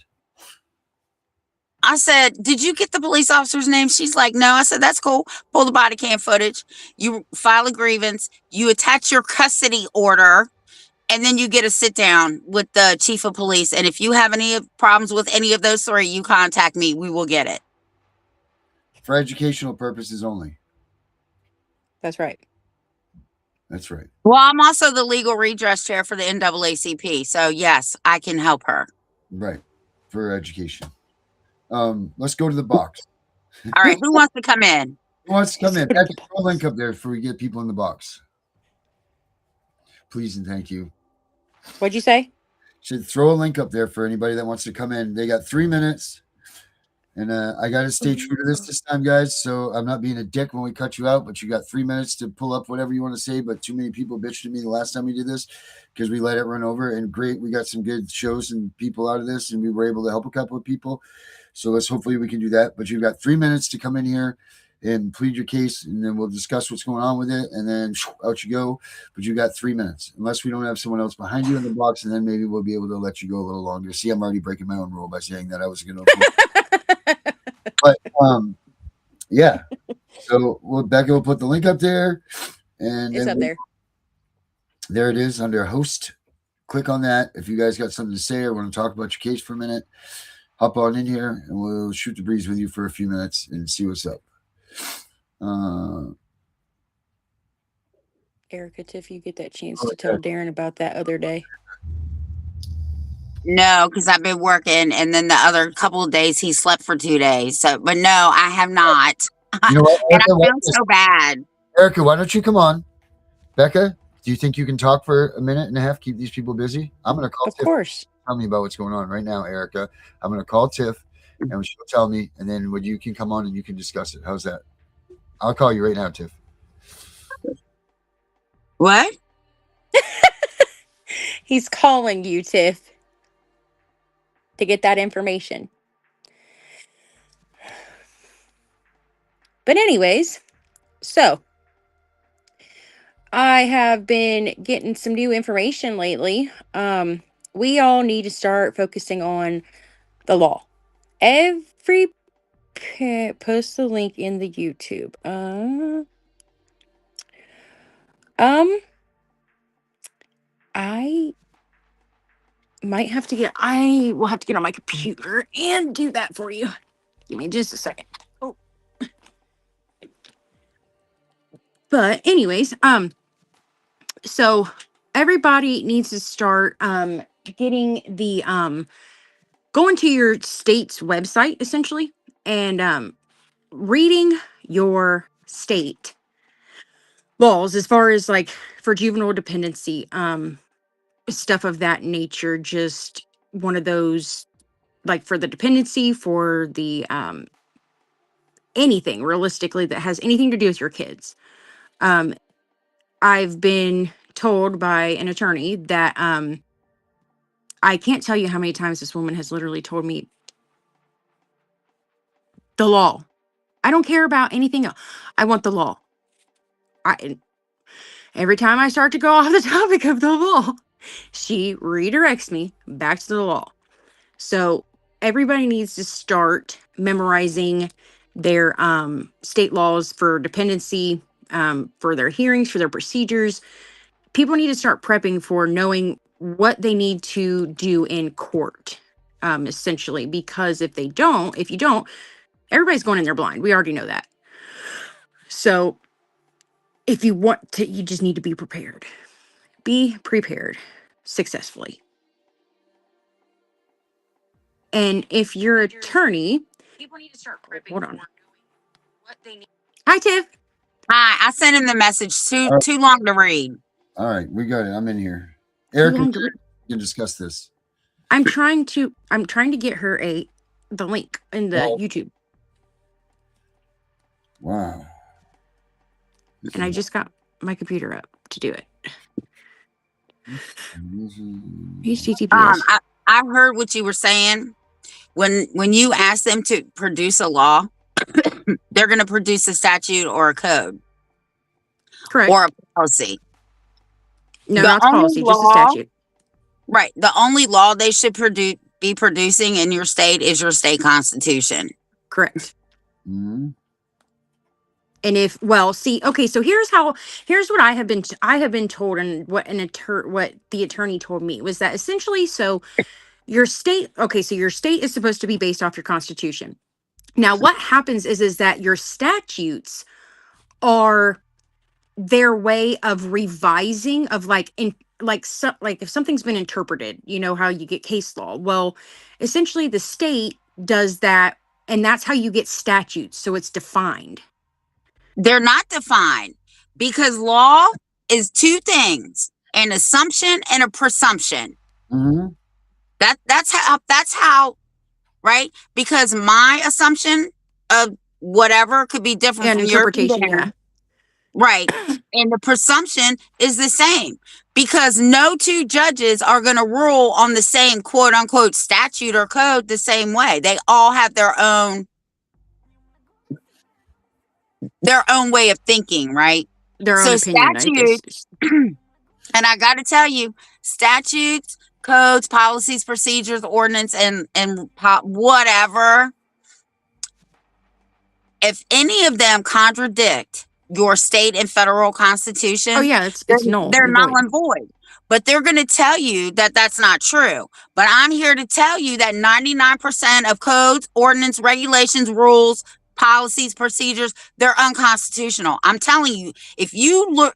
I said, "Did you get the police officer's name?" She's like, "No." I said, "That's cool. Pull the body cam footage. You file a grievance. You attach your custody order. And then you get a sit down with the chief of police. And if you have any problems with any of those three, you contact me. We will get it." For educational purposes only. That's right. That's right. Well, I'm also the legal redress chair for the NAACP. So, yes, I can help her. Right. For education. Let's go to the box. All right. Who wants to come in? Who wants to come in? Throw a link up there before we get people in the box. Please and thank you. What'd you say? Should throw a link up there for anybody that wants to come in. They got 3 minutes. And I got to stay true to this time, guys. So I'm not being a dick when we cut you out, but you got 3 minutes to pull up whatever you want to say. But too many people bitched at me the last time we did this because we let it run over. And great, we got some good shows and people out of this, and we were able to help a couple of people. So hopefully we can do that. But you've got 3 minutes to come in here and plead your case, and then we'll discuss what's going on with it, and then out you go. But you got 3 minutes, unless we don't have someone else behind you in the box, and then maybe we'll be able to let you go a little longer. See, I'm already breaking my own rule by saying that I was going to. But yeah. So Becca will put the link up there, and it's up there. There it is under host. Click on that if you guys got something to say or want to talk about your case for a minute. Hop on in here, and we'll shoot the breeze with you for a few minutes and see what's up. Erica, Tiff, you get that chance to tell Darren about that other day? No, because I've been working, and then the other couple of days he slept for 2 days. So, but no, I have not. You know what? And I feel so bad. Erica, why don't you come on? Becca, do you think you can talk for a minute and a half? Keep these people busy. I'm going to call. Of course. Tell me about what's going on right now, Erica. I'm going to call Tiff, and she'll tell me, and then when you can come on and you can discuss it. How's that? I'll call you right now, Tiff. What? He's calling you, Tiff, to get that information. But anyways, so I have been getting some new information lately. We all need to start focusing on the law. Post the link in the YouTube. I will have to get on my computer and do that for you. Give me just a second. Oh. But anyways, so everybody needs to start getting the going to your state's website essentially and reading your state laws as far as like for juvenile dependency, stuff of that nature. Just one of those, like for the dependency, for the anything realistically that has anything to do with your kids. I've been told by an attorney that I can't tell you how many times this woman has literally told me the law. I don't care about anything else. I want the law. Every time I start to go off the topic of the law, she redirects me back to the law. So everybody needs to start memorizing their state laws for dependency, for their hearings, for their procedures. People need to start prepping for knowing what they need to do in court, essentially, because if you don't, everybody's going in there blind. We already know that. So if you want to, you just need to be prepared. Be prepared successfully. And if your attorney, people need to start prepping. Hold on. What they need. Hi, Tiff. Hi, I sent him the message. Too long to read. All right, we got it. I'm in here. Erica, long to you can discuss this. I'm trying to get her the link in the YouTube. Wow. And I just got my computer up to do it. HTTPS. I heard what you were saying. When you ask them to produce a law, they're going to produce a statute or a code. Correct. Or a policy. No, not policy, just a statute. Right. The only law they should be producing in your state is your state constitution. Correct. Mm-hmm. And so here's what I have been told, and what the attorney told me was that essentially, so your state is supposed to be based off your constitution. Now, what happens is that your statutes are their way of revising of if something's been interpreted, you know how you get case law. Well, essentially the state does that, and that's how you get statutes. So it's defined. They're not defined, because law is two things: an assumption and a presumption. Mm-hmm. That's how, right? Because my assumption of whatever could be different from your interpretation. Yeah. Right. And the presumption is the same, because no two judges are going to rule on the same quote unquote statute or code the same way. They all have their own way of thinking, right? Their own opinion, statutes, and I got to tell you, statutes, codes, policies, procedures, ordinance, and whatever, if any of them contradict your state and federal constitution, it's null. They're null and void. But they're going to tell you that that's not true. But I'm here to tell you that 99% of codes, ordinance, regulations, rules, policies, procedures, they're unconstitutional. I'm telling you, if you know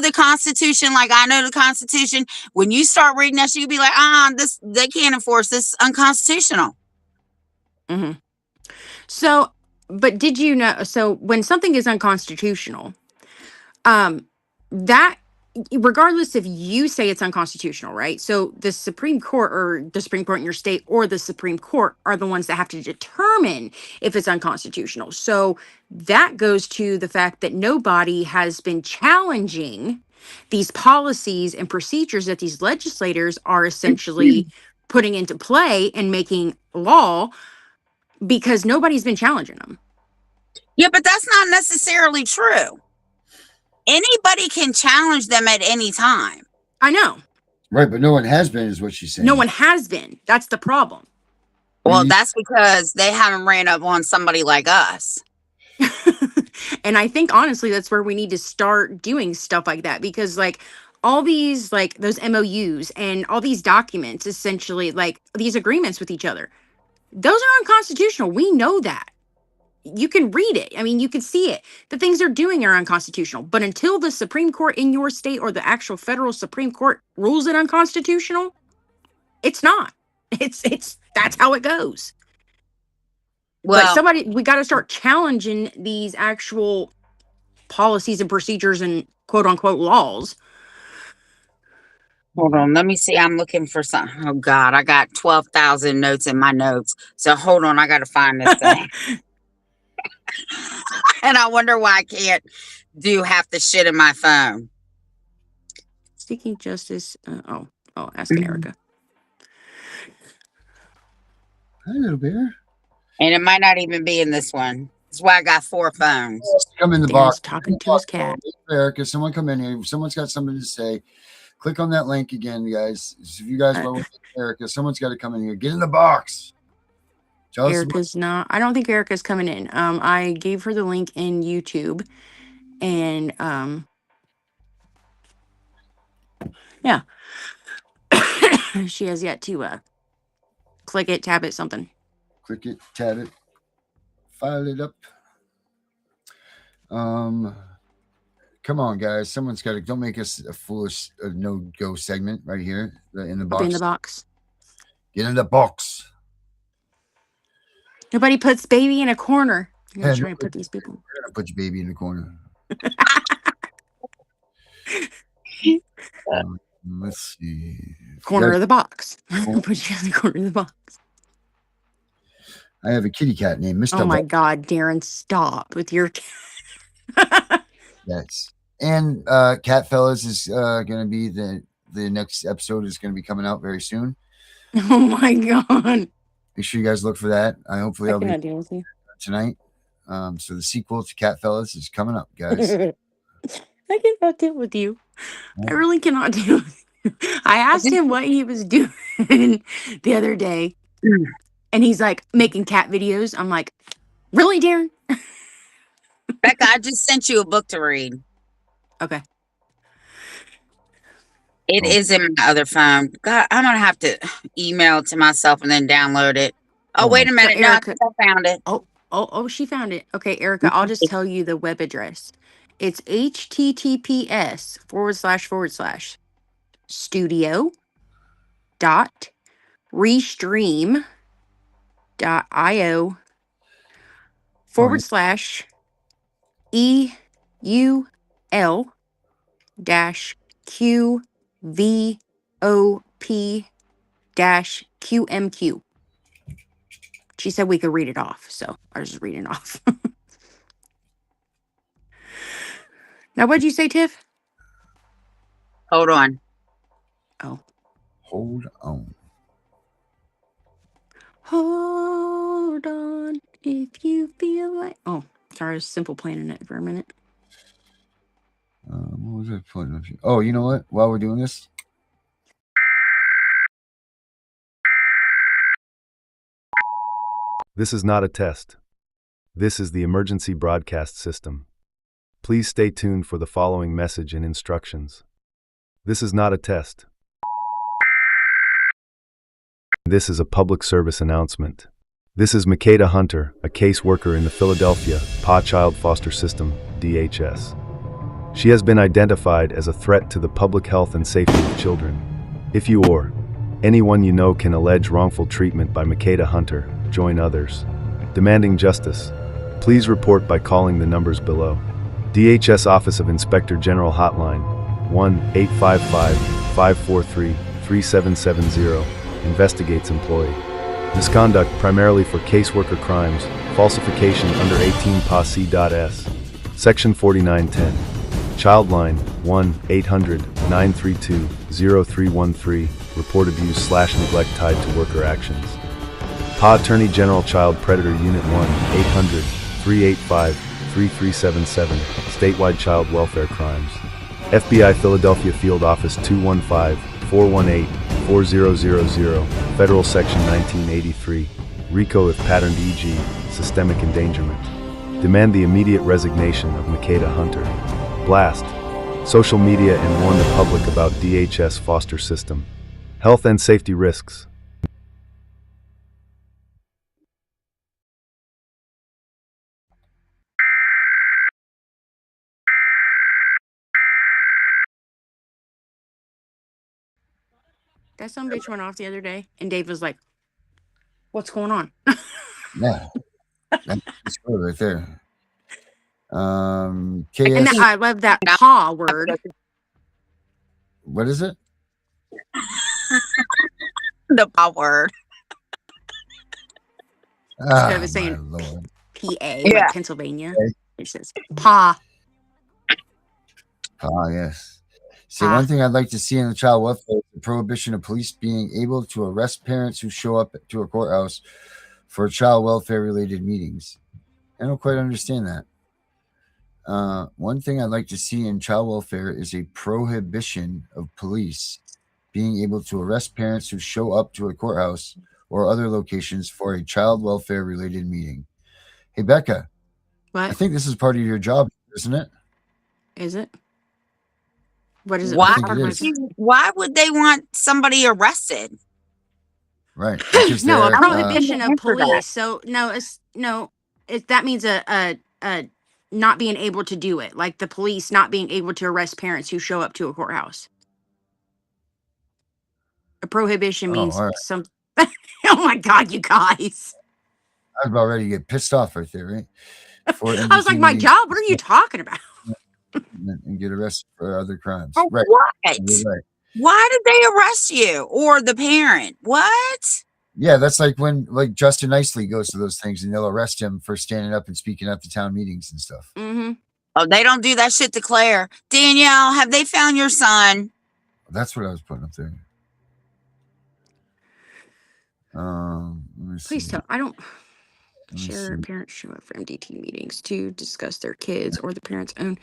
the Constitution like I know the Constitution, when you start reading that, you'll be like, they can't enforce this. Unconstitutional. Mm-hmm. So, but did you know? So when something is unconstitutional, that regardless if you say it's unconstitutional, right? So the Supreme Court in your state or the Supreme Court are the ones that have to determine if it's unconstitutional. So that goes to the fact that nobody has been challenging these policies and procedures that these legislators are essentially putting into play and making law, because nobody's been challenging them. Yeah, but that's not necessarily true. Anybody can challenge them at any time. I know. Right, but no one has been, is what she's saying. No one has been. That's the problem. Well, that's because they haven't ran up on somebody like us. And I think, honestly, that's where we need to start doing stuff like that, because all these, those MOUs and all these documents, essentially, these agreements with each other, those are unconstitutional. We know that. You can read it. I mean, you can see it. The things they're doing are unconstitutional. But until the Supreme Court in your state or the actual federal Supreme Court rules it unconstitutional, it's not. That's how it goes. Well, but we got to start challenging these actual policies and procedures and quote unquote laws. Hold on, let me see. I'm looking for something. Oh God, I got 12,000 notes in my notes. So hold on, I got to find this thing. And I wonder why I can't do half the shit in my phone. Seeking justice. Asking Erica. Hi, little bear. And it might not even be in this one. That's why I got 4 phones. Come in the Dan's box. talking to his cat. Erica, someone come in here. Someone's got something to say. Click on that link again, guys. If you guys want Erica, someone's got to come in here. Get in the box. Tell us Erica's not. I don't think Erica's coming in. I gave her the link in YouTube, and yeah, she has yet to click it, tab it, something. Click it, tab it, file it up. Come on, guys. Someone's got to. Don't make us a foolish no-go segment right here in the box. Up in the box. Get in the box. Nobody puts baby in a corner. I'm gonna Yeah, try and put these people. We're gonna put your baby in the corner. Let's see. Corner of the box. Put you in the corner of the box. I have a kitty cat named Mr. Oh my God, Darren, stop with your. Yes. And Cat Fellas is gonna be the next episode is gonna be coming out very soon. Oh my God. Make sure you guys look for that. Hopefully I'll be deal with you tonight. So the sequel to Cat Fellas is coming up, guys. I cannot deal with you. I really cannot deal with you. I asked him what he was doing the other day, and he's like making cat videos. I'm like, really, Darren? Becca, I just sent you a book to read. Okay. It is in my other phone. God, I'm gonna have to email it to myself and then download it. Oh, wait a minute. So No, I Erica- think I found it. Oh, she found it. Okay, Erica, I'll just tell you the web address. It's https:// studio.restream.io /EUL-QVOP-QMQ. She said we could read it off, so I was just reading it off. Now, what'd you say, Tiff? Hold on. Oh. Hold on. Hold on if you feel like. Oh, sorry, I was simple planning it for a minute. What was I putting? Oh, you know what? While we're doing this, this is not a test. This is the emergency broadcast system. Please stay tuned for the following message and instructions. This is not a test. This is a public service announcement. This is Makeda Hunter, a caseworker in the Philadelphia PA Child Foster System, DHS. She has been identified as a threat to the public health and safety of children. If you or anyone you know can allege wrongful treatment by Makeda Hunter, join others demanding justice. Please report by calling the numbers below. DHS Office of Inspector General Hotline 1-855-543-3770 investigates employee misconduct primarily for caseworker crimes, falsification under 18 PA C.S. Section 4910. Childline 1-800-932-0313. Report abuse/neglect tied to worker actions. PA Attorney General Child Predator Unit 1-800-385-3377. Statewide Child Welfare Crimes. FBI Philadelphia Field Office 215-418-4000. Federal Section 1983. RICO if patterned, e.g., systemic endangerment. Demand the immediate resignation of Makeda Hunter. Blast social media and warn the public about DHS foster system. Health and safety risks. That some bitch went off the other day, and Dave was like, "What's going on?" yeah, that's good right there. And KS, I love that paw word. what is it? The power. Ah, of it saying- my Lord. PA, Yeah. like Pennsylvania. It says paw. Ah, yes. See, one thing I'd like to see in the child welfare is the prohibition of police being able to arrest parents who show up to a courthouse for child welfare related meetings. I don't quite understand that. One thing I'd like to see in child welfare is a prohibition of police being able to arrest parents who show up to a courthouse or other locations for a child welfare related meeting. Hey, Becca, I What think this is part of your job, isn't it? is it? What is it? Why? think it is. Why would they want somebody arrested? Right. Because No, a they're, prohibition of Answer that. police. So that means a not being able to do it, like the police not being able to arrest parents who show up to a courthouse. A prohibition means all right. some. Oh my God, you guys! I was about ready to get pissed off right there, right? I was like, my job. What are you talking about? And get arrested for other crimes. For Right. what? You're right. Why did they arrest you or the parent? What? Yeah, that's like when Justin Nicely goes to those things and they'll arrest him for standing up and speaking at the town meetings and stuff. Mm-hmm. Oh, they don't do that shit to Claire. Danielle, have they found your son? That's what I was putting up there. Let me Please see. tell. I don't Let me share see. parents show up for MDT meetings to discuss their kids or the parents' own.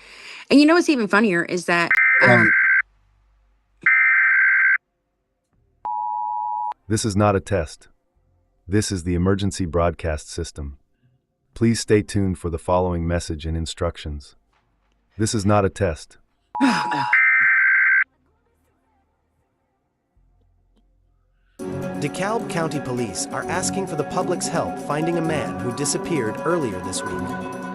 And you know what's even funnier is that This is not a test. This is the emergency broadcast system. Please stay tuned for the following message and instructions. This is not a test. DeKalb County Police are asking for the public's help finding a man who disappeared earlier this week.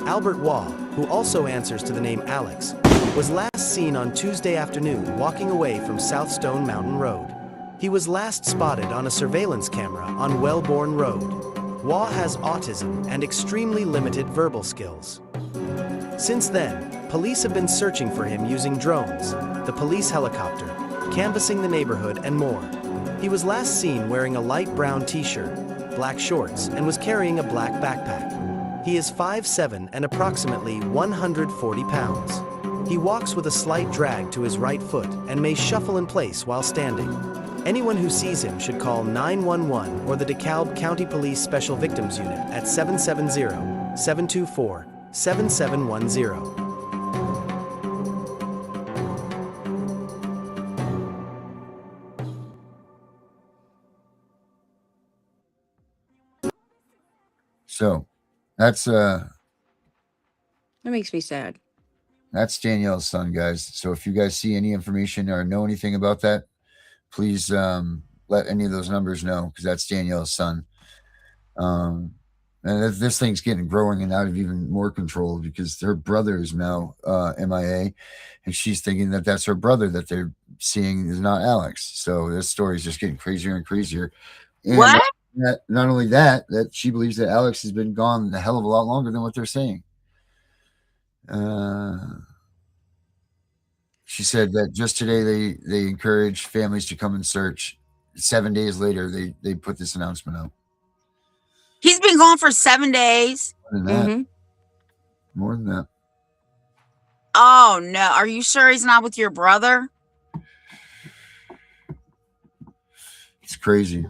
Albert Waugh, who also answers to the name Alex, was last seen on Tuesday afternoon walking away from South Stone Mountain Road. He was last spotted on a surveillance camera on Wellborn Road. Waugh has autism and extremely limited verbal skills. Since then, police have been searching for him using drones, the police helicopter, canvassing the neighborhood, and more. He was last seen wearing a light brown t-shirt, black shorts, and was carrying a black backpack. He is 5'7" and approximately 140 pounds. He walks with a slight drag to his right foot and may shuffle in place while standing. Anyone who sees him should call 911 or the DeKalb County Police Special Victims Unit at 770-724-7710. So that's that makes me sad. That's Danielle's son, guys. So if you guys see any information or know anything about that, please let any of those numbers know, because that's Danielle's son. And this thing's getting growing and out of even more control because her brother is now MIA, and she's thinking that that's her brother that they're seeing is not Alex. So this story is just getting crazier and crazier. And What? not only that she believes that Alex has been gone a hell of a lot longer than what they're saying. She said that just today they encouraged families to come and search. 7 days later, they put this announcement out. He's been gone for 7 days. More than that. More than that. Oh, no. Are you sure he's not with your brother? It's crazy.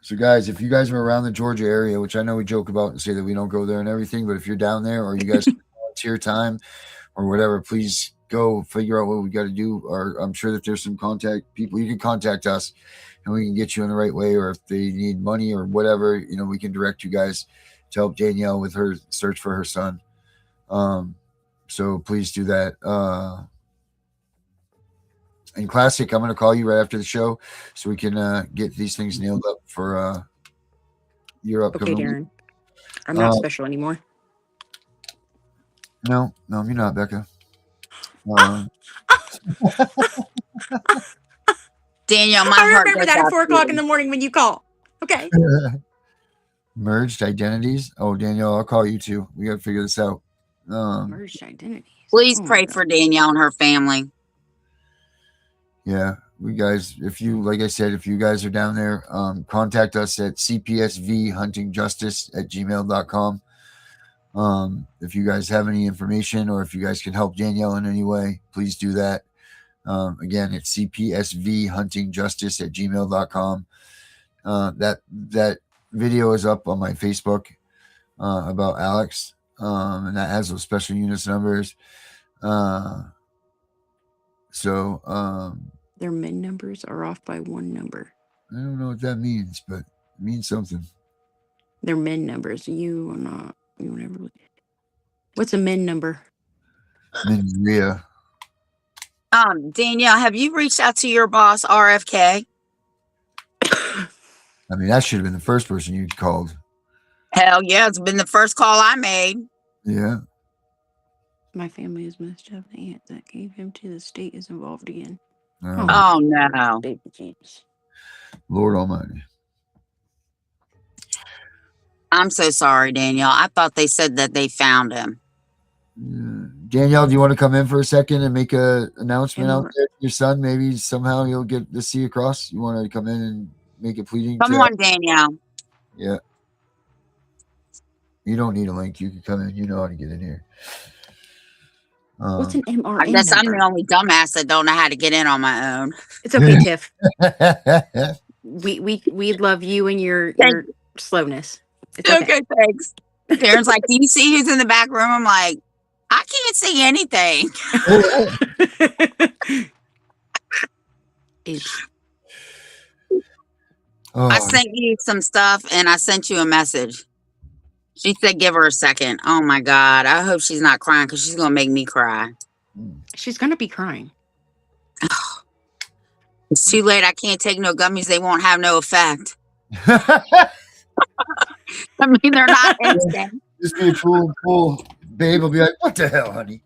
So, guys, if you guys are around the Georgia area, which I know we joke about and say that we don't go there and everything, but if you're down there or you guys volunteer time or whatever, please go figure out what we got to do. Or I'm sure that there's some contact people. You can contact us and we can get you in the right way. Or if they need money or whatever, we can direct you guys to help Danielle with her search for her son. So please do that. And Classic, I'm going to call you right after the show so we can get these things nailed up for your upcoming. Okay, Darren. I'm not special anymore. No, you're not, Becca. Danielle, my I heart remember goes that out at 4 to o'clock you. in the morning when you call. Okay. Merged identities. Oh, Danielle, I'll call you too. We got to figure this out. Merged identities. Please Oh my pray God. for Danielle and her family. Yeah, we guys, like I said, if you guys are down there, contact us at cpsvhuntingjustice@gmail.com. If you guys have any information or if you guys can help Danielle in any way, please do that. Again, it's cpsvhuntingjustice@gmail.com. That video is up on my Facebook about Alex, and that has those special units numbers. Their min numbers are off by 1 number. I don't know what that means, but it means something. Their min numbers. You never. What's a min number? Min. Danielle, have you reached out to your boss, RFK? I mean, that should have been the first person you called. Hell yeah, it's been the first call I made. Yeah. My family is messed up. The aunt that gave him to the state is involved again. Oh no. Baby Jesus. Lord Almighty. I'm so sorry, Danielle. I thought they said that they found him. Danielle, do you want to come in for a second and make an announcement out there to your son? Maybe somehow he'll get the C across. You want to come in and make a pleading? Come on, Danielle. Yeah. You don't need a link. You can come in. You know how to get in here. What's an MRN I guess number? I'm the only dumbass that don't know how to get in on my own. It's okay, Tiff. We love you and your slowness. It's okay. Okay, thanks. Darren's like, do you see who's in the back room? I'm like, I can't see anything. I sent you some stuff and I sent you a message. She said, give her a second. Oh my God. I hope she's not crying because she's going to make me cry. She's going to be crying. It's too late. I can't take no gummies. They won't have no effect. I mean, they're not instant. Just be a cool babe will be like, what the hell, honey?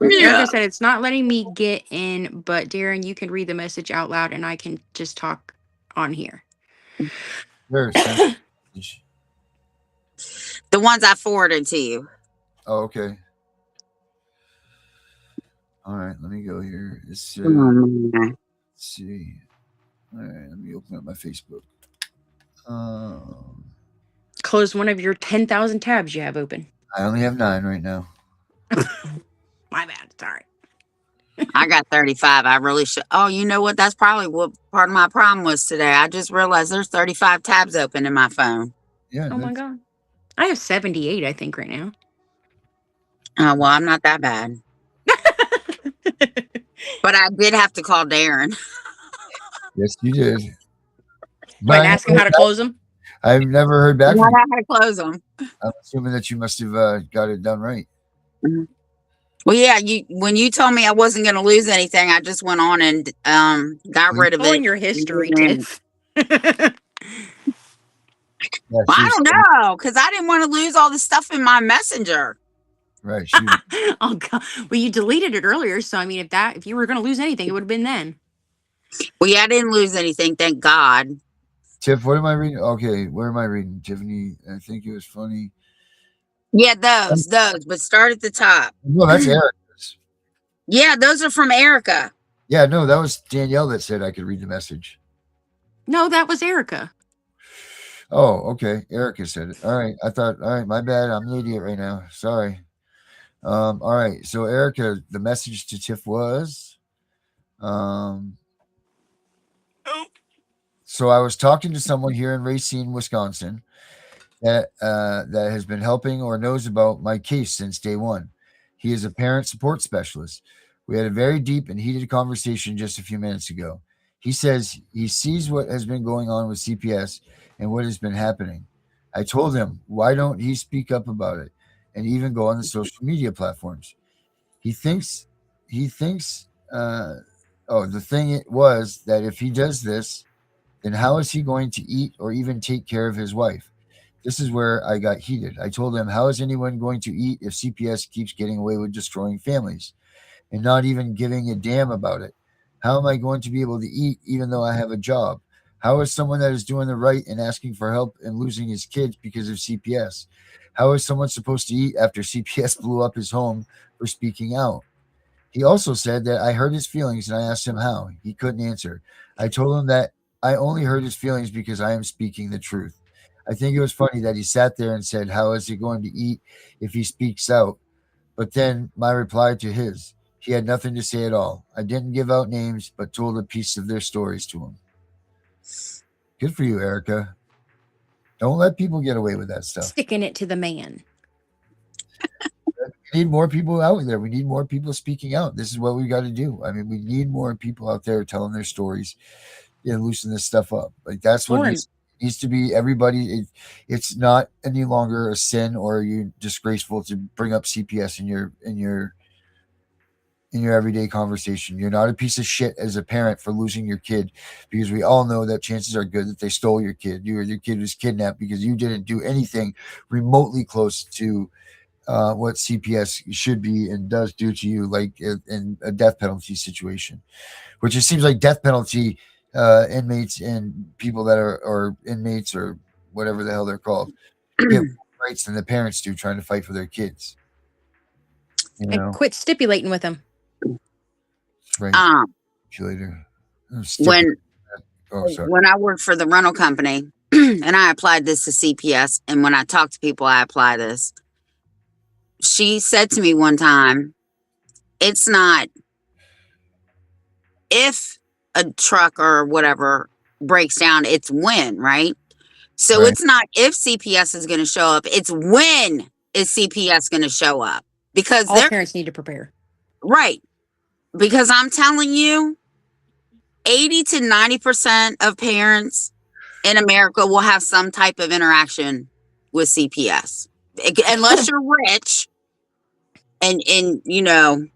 Yeah. Like I said, it's not letting me get in, but Darren, you can read the message out loud and I can just talk on here. The ones I forwarded to you. Oh, okay. All right, let me go here. Let's see. All right, let me open up my Facebook. Close one of your 10,000 tabs you have open. I only have 9 right now. My bad. Sorry. I got 35. I really should. Oh, you know what? That's probably what part of my problem was today. I just realized there's 35 tabs open in my phone. Yeah. Oh my God. I have 78, I think, right now. Oh, well, I'm not that bad. But I did have to call Darren. Yes, you did. But ask him how to close them? I've never heard back from you. How to close them. I'm assuming that you must have got it done right. Mm-hmm. Well, yeah, when you told me I wasn't going to lose anything, I just went on and got rid of it. In your history, Tiff. Yeah, well, I don't know, because I didn't want to lose all the stuff in my messenger. Right. Oh God. Well, you deleted it earlier, so I mean, if you were going to lose anything, it would have been then. Well, yeah, I didn't lose anything, thank God. Tiff, what am I reading? Okay, where am I reading? Tiffany, I think it was funny. Yeah, those, but start at the top. No, that's Erica's. Yeah, those are from Erica. Yeah, no, that was Danielle that said I could read the message. No, that was Erica. Oh, okay. Erica said it. All right. I thought, all right, my bad. I'm an idiot right now. Sorry. All right. So Erica, the message to Tiff was, so I was talking to someone here in Racine, Wisconsin that has been helping or knows about my case since day one. He is a parent support specialist. We had a very deep and heated conversation just a few minutes ago. He says he sees what has been going on with CPS and what has been happening. I told him, why don't he speak up about it and even go on the social media platforms? The thing was that if he does this, then how is he going to eat or even take care of his wife? This is where I got heated. I told him, how is anyone going to eat if CPS keeps getting away with destroying families and not even giving a damn about it? How am I going to be able to eat even though I have a job? How is someone that is doing the right and asking for help and losing his kids because of CPS? How is someone supposed to eat after CPS blew up his home for speaking out? He also said that I hurt his feelings and I asked him how. He couldn't answer. I told him that I only hurt his feelings because I am speaking the truth. I think it was funny that he sat there and said, how is he going to eat if he speaks out? But then my reply to his, he had nothing to say at all. I didn't give out names, but told a piece of their stories to him. Good for you, Erica. Don't let people get away with that stuff. Sticking it to the man. We need more people out there. We need more people speaking out. This is what we got to do. I mean, we need more people out there telling their stories and loosen this stuff up. Like that's what Lauren, needs to be. Everybody, it's not any longer a sin or you disgraceful to bring up CPS in your everyday conversation. You're not a piece of shit as a parent for losing your kid, because we all know that chances are good that they stole your kid. Your kid was kidnapped because you didn't do anything remotely close to what CPS should be and does do to you, like in a death penalty situation, which it seems like death penalty inmates and people that are or inmates or whatever the hell they're called get more rights than the parents do trying to fight for their kids. You I know, quit stipulating with him. right? Later. When Oh, sorry. when I worked for the rental company, and I applied this to CPS, and when I talk to people, I apply this. She said to me one time, it's not if a truck or whatever breaks down, it's when, right? So Right. it's not if CPS is going to show up, it's when is CPS going to show up? Because All they're parents need to prepare. right. Because I'm telling you, 80 to 90% of parents in America will have some type of interaction with CPS. Unless you're rich and you know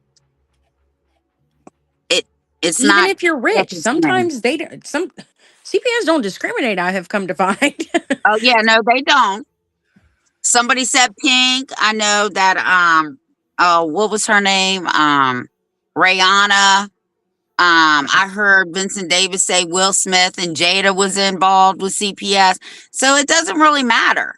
it's Even not. if you're rich, sometimes they don't. Some CPS don't discriminate. I have come to find. Oh yeah, no, they don't. Somebody said Pink. I know that oh, what was her name? Rihanna. I heard Vincent Davis say Will Smith and Jada was involved with CPS. So it doesn't really matter.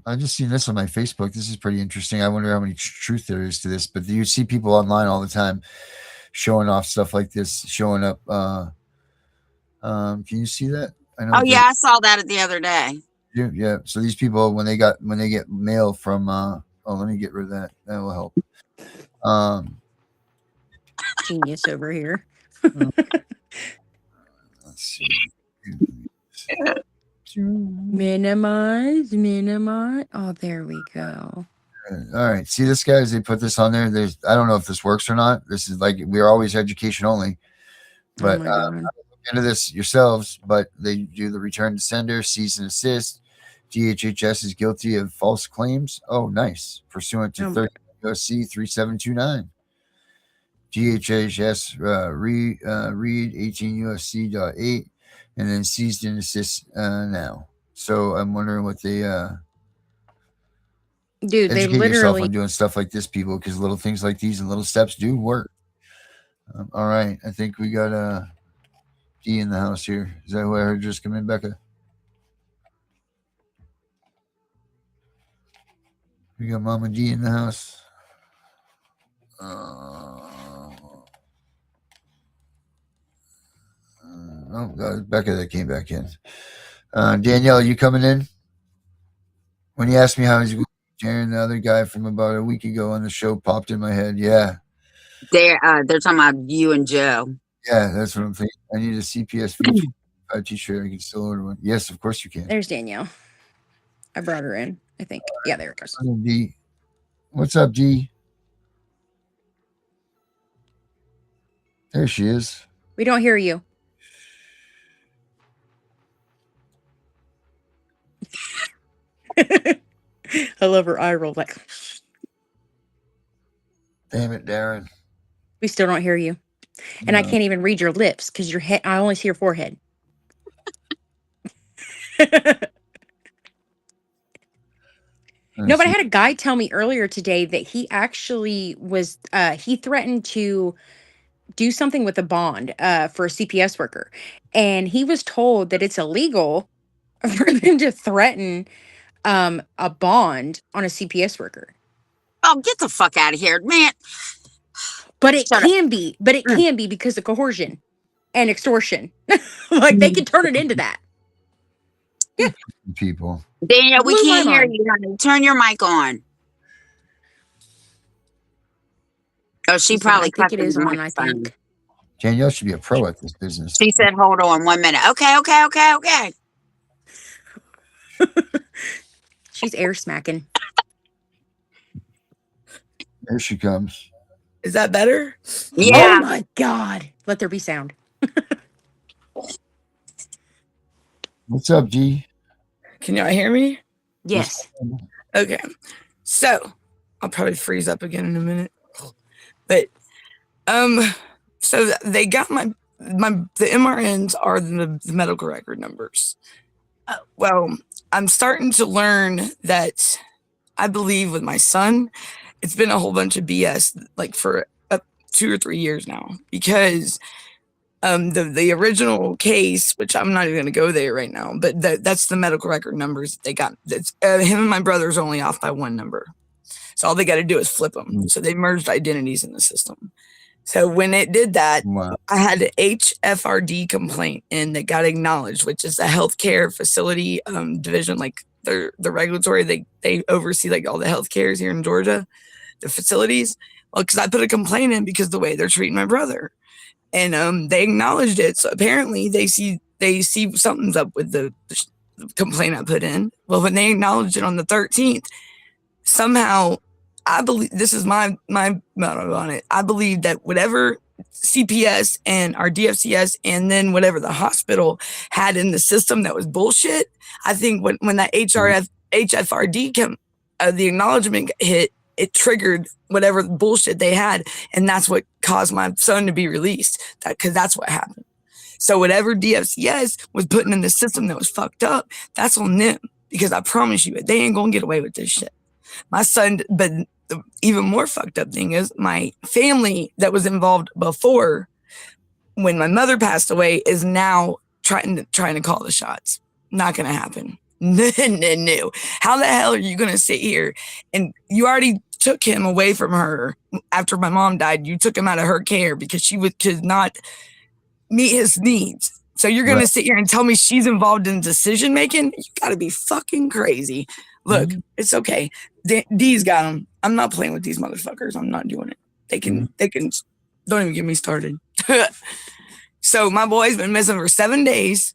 I just seen this on my Facebook. This is pretty interesting. I wonder how many truth there is to this, but you see people online all the time showing off stuff like this, showing up. Can you see that? I know. Oh yeah, I saw that the other day. Yeah. So these people, when they get mail from, oh, let me get rid of that. That will help. Genius over here. Let's see. Minimize. Oh, there we go. All right. See this, guys? They put this on there. I don't know if this works or not. This is like, we're always education only, but look into this yourselves. But they do the return to sender, cease and assist. DHHS is guilty of false claims. Oh, nice. Pursuant to 30 U.S.C. 3729. DHHS read 18 U.S.C. .8, and then ceased and assist now. So I'm wondering what they dude, they educate yourself literally on doing stuff like this, people, because little things like these and little steps do work. All right, I think we got D in the house here. Is that who I heard just come in, Becca? We got Mama D in the house. Oh, that was Becca that came back in. Danielle, you coming in? When you asked me how he's going, Jaron, the other guy from about a week ago on the show, popped in my head. Yeah. They're talking about you and Joe. Yeah, that's what I'm thinking. I need a CPS t-shirt. I can still order one. Yes, of course you can. There's Danielle. I brought her in, I think. Yeah, there it goes. D. What's up, D? There she is. We don't hear you. I love her eye roll. Like, damn it, Darren. We still don't hear you. And I can't even read your lips because your head, I only see your forehead. No, but I had a guy tell me earlier today that he actually was, he threatened to do something with a bond for a CPS worker. And he was told that it's illegal for them to threaten a bond on a CPS worker. Oh, get the fuck out of here, man. But it can be because of coercion and extortion. Like they can turn it into that. Yeah. People. Daniel, we can't hear you, honey. Turn your mic on. Oh, she probably I think it is on, I think. Danielle should be a pro at this business. She said, hold on 1 minute. Okay. She's air smacking. There she comes. Is that better? Yeah. Oh my God. Let there be sound. What's up, G? Can y'all hear me? Yes. Okay. So I'll probably freeze up again in a minute. But so they got the MRNs are the medical record numbers. Well, I'm starting to learn that I believe with my son, it's been a whole bunch of BS like for 2 or 3 years now, because the original case, which I'm not even going to go there right now, but that's the medical record numbers they got. That's him and my brother's only off by 1 number. So all they got to do is flip them. So they merged identities in the system. So when it did that, Wow. I had an HFRD complaint and that got acknowledged, which is the healthcare facility division. Like the regulatory, they oversee like all the healthcares here in Georgia, the facilities. Well, because I put a complaint in because the way they're treating my brother, and they acknowledged it. So apparently they see something's up with the complaint I put in. Well, when they acknowledged it on the 13th, somehow I believe, this is my motto on it, I believe that whatever CPS and our DFCS and then whatever the hospital had in the system that was bullshit, I think when that HFRD the acknowledgement hit, it triggered whatever bullshit they had, and that's what caused my son to be released. Because that's what happened. So whatever DFCS was putting in the system that was fucked up, that's on them. Because I promise you, they ain't gonna get away with this shit. My son, but the even more fucked up thing is my family that was involved before, when my mother passed away, is now trying to call the shots. Not gonna happen. No. How the hell are you gonna sit here and you already took him away from her after my mom died? You took him out of her care because she could not meet his needs. So you're gonna sit here and tell me she's involved in decision making? You gotta be fucking crazy. Look, it's okay. D's got them. I'm not playing with these motherfuckers. I'm not doing it. They can. Don't even get me started. So my boy's been missing for 7 days.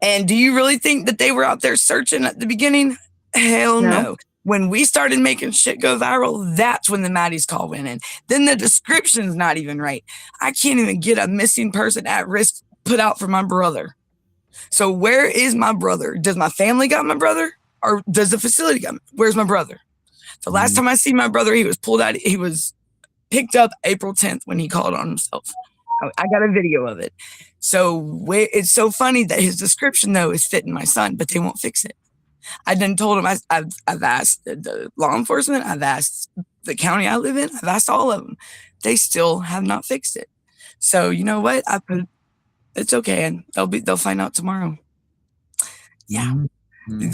And do you really think that they were out there searching at the beginning? Hell no. When we started making shit go viral, that's when the Maddie's call went in. Then the description's not even right. I can't even get a missing person at risk put out for my brother. So where is my brother? Does my family got my brother? Or does the facility got me? Where's my brother? The last time I see my brother, he was pulled out. He was picked up April 10th when he called on himself. I got a video of it. So it's so funny that his description, though, is fitting my son, but they won't fix it. I then told him, I've asked the law enforcement. I've asked the county I live in. I've asked all of them. They still have not fixed it. So you know what? It's okay. And they'll find out tomorrow. Yeah.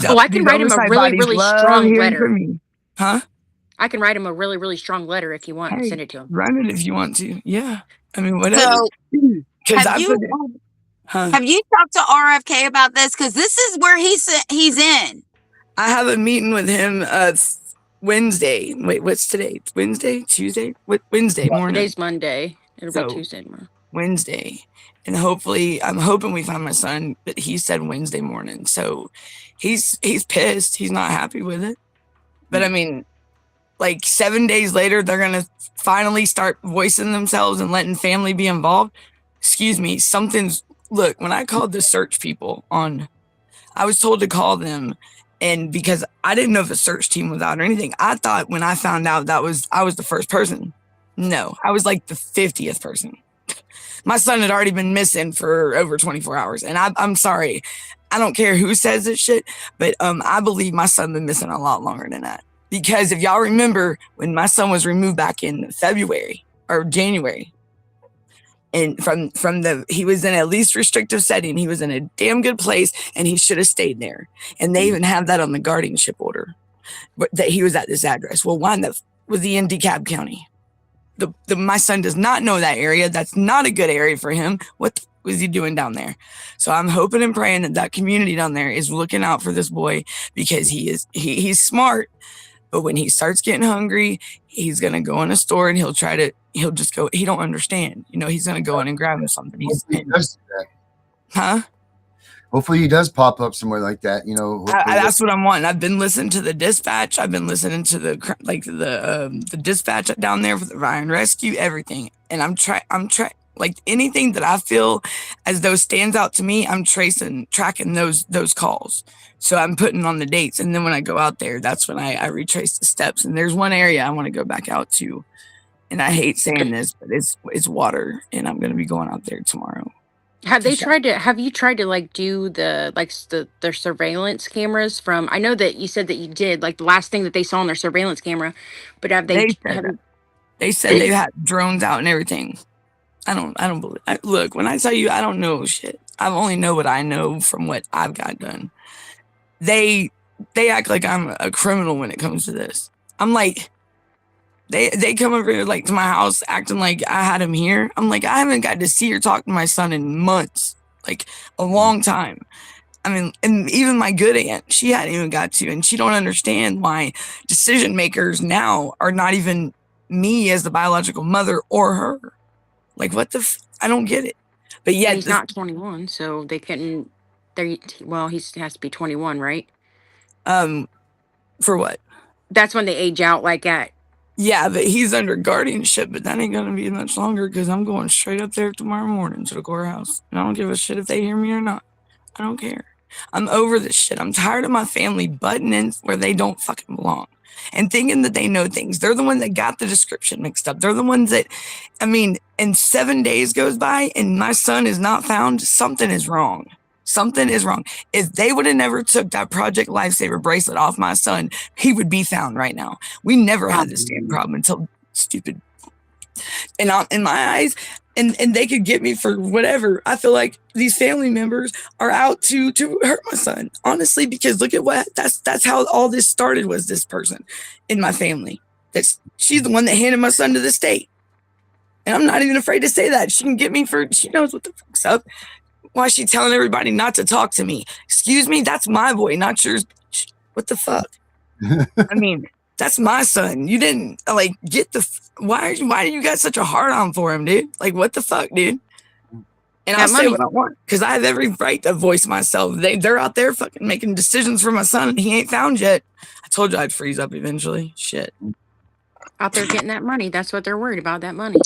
Oh, I can write him a really, really strong letter. Huh? I can write him a really, really strong letter if you want and send it to him. Write it if you want to. Yeah. I mean, whatever. So, have you talked to RFK about this? Because this is where he's in. I have a meeting with him Wednesday. Wait, what's today? It's Wednesday? Tuesday? Wednesday morning. Today's Monday. It'll be Tuesday tomorrow. Wednesday. And hopefully, I'm hoping we find my son, but he said Wednesday morning. So he's pissed. He's not happy with it. But I mean, like 7 days later, they're going to finally start voicing themselves and letting family be involved. Excuse me, look, when I called the search people I was told to call them. And because I didn't know if the search team was out or anything, I thought when I found out I was the first person. No, I was like the 50th person. My son had already been missing for over 24 hours. And I'm sorry. I don't care who says this shit, but I believe my son been missing a lot longer than that. Because if y'all remember when my son was removed back in February or January, and he was in a least restrictive setting, he was in a damn good place, and he should have stayed there. And they even have that on the guardianship order, but that he was at this address. Well, one that was in DeKalb County. My son does not know that area. That's not a good area for him. What was he doing down there? So I'm hoping and praying that community down there is looking out for this boy, because he's smart. But when he starts getting hungry, he's going to go in a store and he'll just go, he don't understand. He's going to go in and grab him something. Hopefully he does do that. Huh? Hopefully he does pop up somewhere like that. That's what I'm wanting. I've been listening to the dispatch. I've been listening to the dispatch down there for the Ryan Rescue, everything. And I'm trying, like anything that I feel as though stands out to me, I'm tracking those calls. So I'm putting on the dates. And then when I go out there, that's when I retrace the steps. And there's one area I want to go back out to. And I hate saying this, but it's water. And I'm going to be going out there tomorrow. Have you tried to like do their surveillance cameras from, I know that you said that you did, like the last thing that they saw on their surveillance camera, but they said they've had drones out and everything. I don't believe. Look, when I tell you I don't know shit, I only know what I know from what I've got done. They act like I'm a criminal when it comes to this. I'm like, they come over here like to my house acting like I had him here. I'm like, I haven't got to see or talk to my son in months, like a long time. I mean, and even my good aunt, she hadn't even got to, and she don't understand why decision makers now are not even me as the biological mother or her. Like, what the I don't get it. But yet he's not 21, so they couldn't. Well, he has to be 21, right? For what? That's when they age out, like at. Yeah, but he's under guardianship, but that ain't gonna be much longer because I'm going straight up there tomorrow morning to the courthouse. And I don't give a shit if they hear me or not. I don't care. I'm over this shit. I'm tired of my family butting in where they don't fucking belong and thinking that they know things. They're the ones that got the description mixed up. They're the ones that, and 7 days goes by and my son is not found. Something is wrong. Something is wrong. If they would have never took that Project Lifesaver bracelet off my son, he would be found right now. We never had this damn problem until stupid. And in my eyes, and they could get me for whatever. I feel like these family members are out to hurt my son, honestly, because look at that's how all this started, was this person in my family. She's the one that handed my son to the state. And I'm not even afraid to say that. She can get me she knows what the fuck's up. Why is she telling everybody not to talk to me? Excuse me, that's my boy, not yours. What the fuck? That's my son. You didn't get why do you got such a hard on for him, dude? Like, what the fuck, dude? And I'll say what I want because I have every right to voice myself. They're out there fucking making decisions for my son and he ain't found yet. I told you I'd freeze up eventually. Shit. Out there getting that money. That's what they're worried about, that money.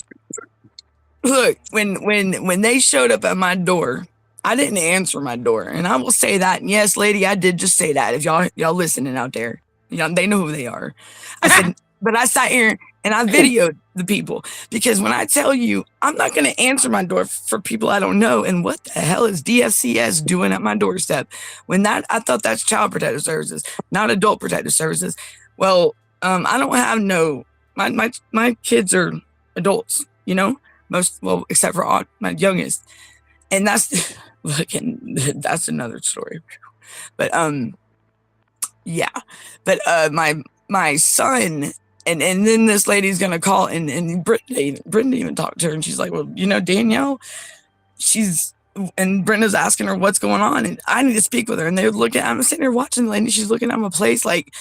Look, when they showed up at my door, I didn't answer my door. And I will say that. And yes, lady, I did just say that. If y'all listening out there, they know who they are. I said, but I sat here and I videoed the people because when I tell you, I'm not going to answer my door for people I don't know. And what the hell is DFCS doing at my doorstep? I thought that's Child Protective Services, not Adult Protective Services. Well, I don't have my kids are adults, except for my youngest. And that's another story. But yeah. But my son and then this lady's gonna call and Brenda even talked to her and she's like, well, Danielle, and Brenda's asking her what's going on and I need to speak with her. And I'm sitting there watching the lady, she's looking at my place like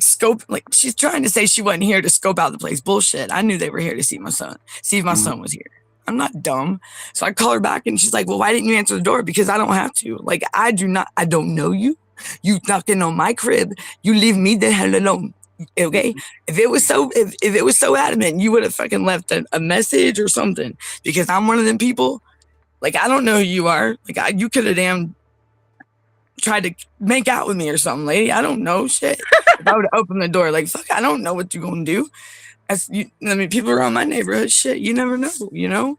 scope, like she's trying to say she wasn't here to scope out the place. Bullshit. I knew they were here to see my son, see if my son was here. I'm not dumb. So I call her back and she's like, well, why didn't you answer the door? Because I don't have to. Like, I don't know you. You knocking on my crib. You leave me the hell alone. Okay. If it was so adamant, you would have fucking left a message or something, because I'm one of them people. Like, I don't know who you are. Like, you could have damn tried to make out with me or something, lady. I don't know shit. If I would have opened the door, like, fuck, I don't know what you're gonna do. People around my neighborhood, shit, you never know, Don't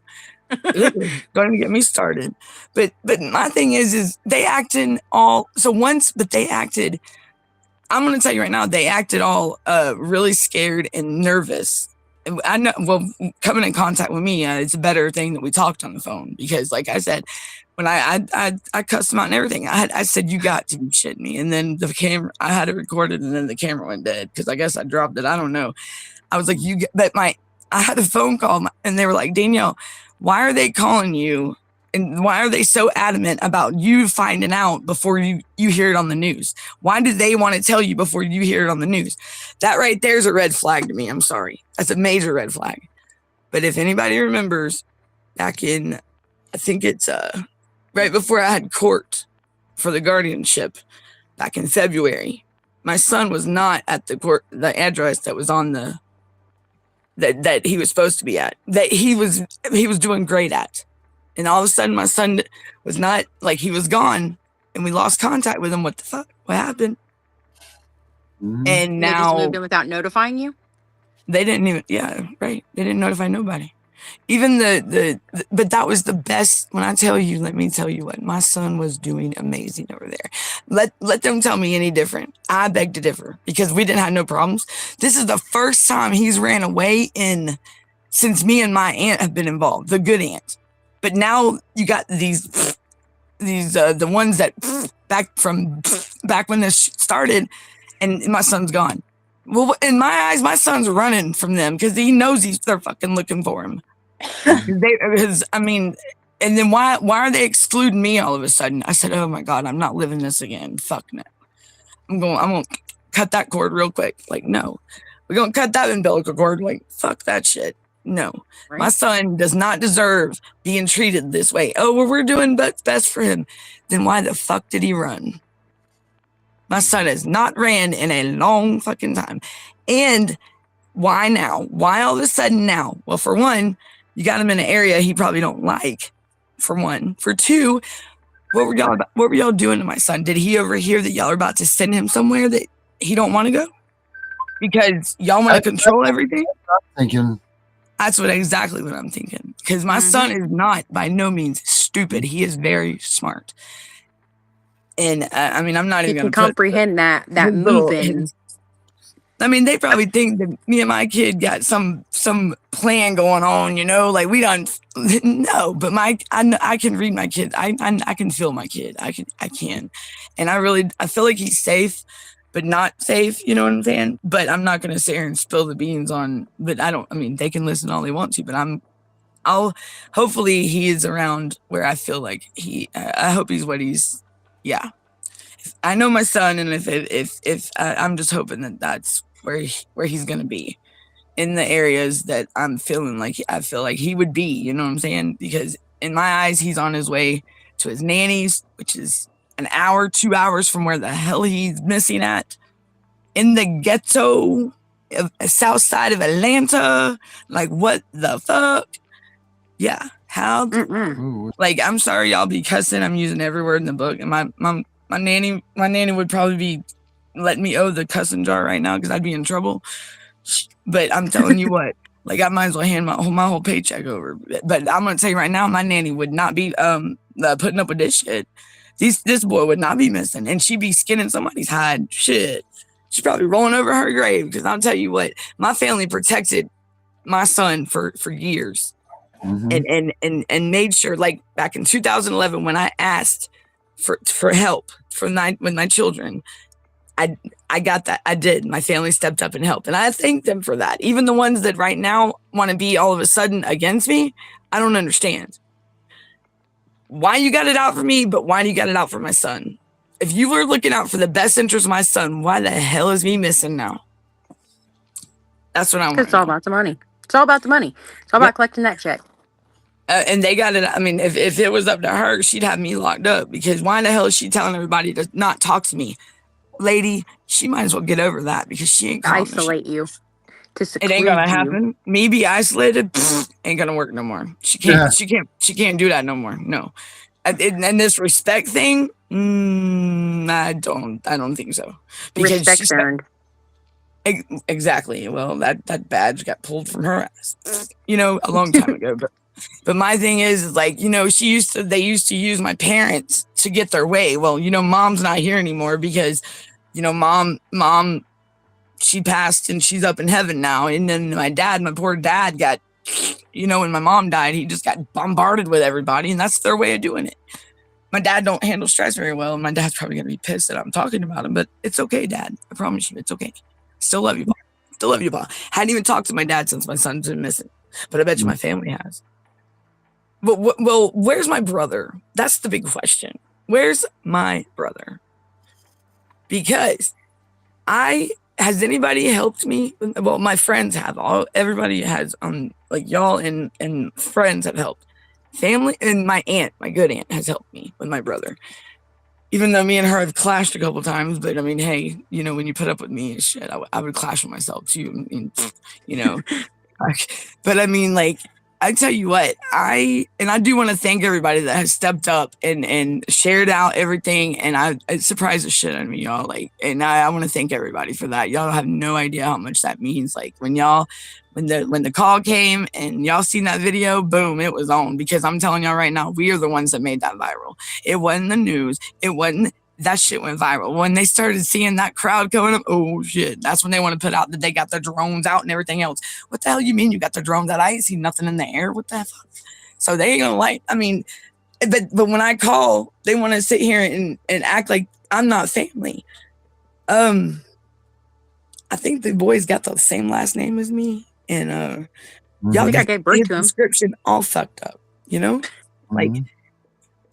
even get me started. But my thing is they acted all, I'm going to tell you right now, they acted all really scared and nervous. And I know, well, coming in contact with me, it's a better thing that we talked on the phone, because like I said, when I cussed them out and everything, I said, you got to be shitting me. And then the camera, I had it recorded and then the camera went dead because I guess I dropped it. I don't know. I was like, I had a phone call and they were like, Danielle, why are they calling you And why are they so adamant about you finding out before you hear it on the news? Why do they want to tell you before you hear it on the news? That right there is a red flag to me. I'm sorry. That's a major red flag. But if anybody remembers, back in, I think it's right before I had court for the guardianship back in February, my son was not at the address that was on that he was supposed to be at, that he was doing great at. And all of a sudden, my son was not, like, he was gone, and we lost contact with him. What the fuck? What happened? Mhm. And They just now moved in without notifying you? they didn't even, yeah, right. They didn't notify nobody. Even but that was the best. When I tell you, let me tell you what, my son was doing amazing over there. Let them tell me any different. I beg to differ, because we didn't have no problems. This is the first time he's ran away since me and my aunt have been involved, the good aunt. But now you got these the ones that back when this started, and my son's gone. Well, in my eyes, my son's running from them because he knows they're fucking looking for him. And then why are they excluding me all of a sudden? I said, oh my God, I'm not living this again. Fuck no. I'm gonna cut that cord real quick. Like, no, we're gonna cut that umbilical cord. Like, fuck that shit. No, Right. My son does not deserve being treated this way. Oh, well, we're doing what's best for him. Then why the fuck did he run? My son has not ran in a long fucking time. And why now? Why all of a sudden now? Well, for one, you got him in an area he probably don't like, for one. For two, what were y'all doing to my son? Did he overhear that y'all are about to send him somewhere that he don't want to go? Because y'all want to control everything? Thinking. That's exactly what I'm thinking. Because my son is not by no means stupid. He is very smart. And I'm not He even can going to comprehend that moving. They probably think that me and my kid got some plan going on, like we don't. No, but I can read my kid. I can feel my kid. I can, and I feel like he's safe, but not safe. You know what I'm saying? But I'm not gonna sit here and spill the beans on. But they can listen all they want to. But hopefully he is around where I feel like I hope he's what he's. Yeah, I know my son, and if I'm just hoping that that's where he's gonna be, in the areas that I feel like he would be. You know what I'm saying? Because in my eyes, he's on his way to his nanny's, which is an hour, 2 hours from where the hell he's missing at, in the ghetto, south side of Atlanta. Like, what the fuck? Yeah, how? Ooh. Like, I'm sorry, y'all be cussing. I'm using every word in the book, and my nanny would probably be letting me owe the cussing jar right now because I'd be in trouble. But I'm telling you what, like, I might as well hand my whole paycheck over. But I'm gonna tell you right now, my nanny would not be putting up with this shit. This boy would not be missing, and she'd be skinning somebody's hide. Shit, she's probably rolling over her grave. Because I'll tell you what, my family protected my son for years. And made sure, like back in 2011 when I asked for help with my children, I got that. I did. My family stepped up and helped, and I thank them for that. Even the ones that right now want to be all of a sudden against me, I don't understand why you got it out for me, but why do you got it out for my son? If you were looking out for the best interest of my son, why the hell is me missing now? That's what I want. It's all about the money. It's all about the money. It's all about collecting that check. And they got it. If it was up to her, she'd have me locked up, because why the hell is she telling everybody to not talk to me? Lady, she might as well get over that, because she ain't calling Isolate you. To it ain't gonna happen. Me be isolated, ain't gonna work no more. She can't do that no more. No. And this respect thing, I don't think so. Because respect's earned. Exactly. Well, that badge got pulled from her ass, a long time ago. But my thing is like, they used to use my parents to get their way. Well, mom's not here anymore because, mom, she passed and she's up in heaven now. And then my poor dad got, when my mom died, he just got bombarded with everybody, and that's their way of doing it. My dad don't handle stress very well, and my dad's probably going to be pissed that I'm talking about him, but it's okay, Dad. I promise you, it's okay. Still love you, Pa. Still love you, Pa. Hadn't even talked to my dad since my son's been missing, but I bet you my family has. Well, where's my brother? That's the big question. Where's my brother? Because has anybody helped me? Well, my friends have. Everybody has. Like y'all and friends have helped. Family and my good aunt, has helped me with my brother. Even though me and her have clashed a couple times, but I mean, hey, you know, when you put up with me and shit, I would clash with myself too. I mean, you know, but I mean, like, I tell you what, I do want to thank everybody that has stepped up and shared out everything, and it surprised the shit out of me, y'all. Like, and I want to thank everybody for that. Y'all have no idea how much that means. Like when the call came and y'all seen that video, boom, it was on. Because I'm telling y'all right now, we are the ones that made that viral. It wasn't the news. It wasn't. That shit went viral. When they started seeing that crowd going up, oh shit, that's when they want to put out that they got the drones out and everything else. What the hell you mean you got the drones out? I ain't seen nothing in the air. What the fuck? So they ain't gonna like, I mean, but when I call, they want to sit here and act like I'm not family. I think the boys got the same last name as me, and y'all got his description all fucked up, you know? Like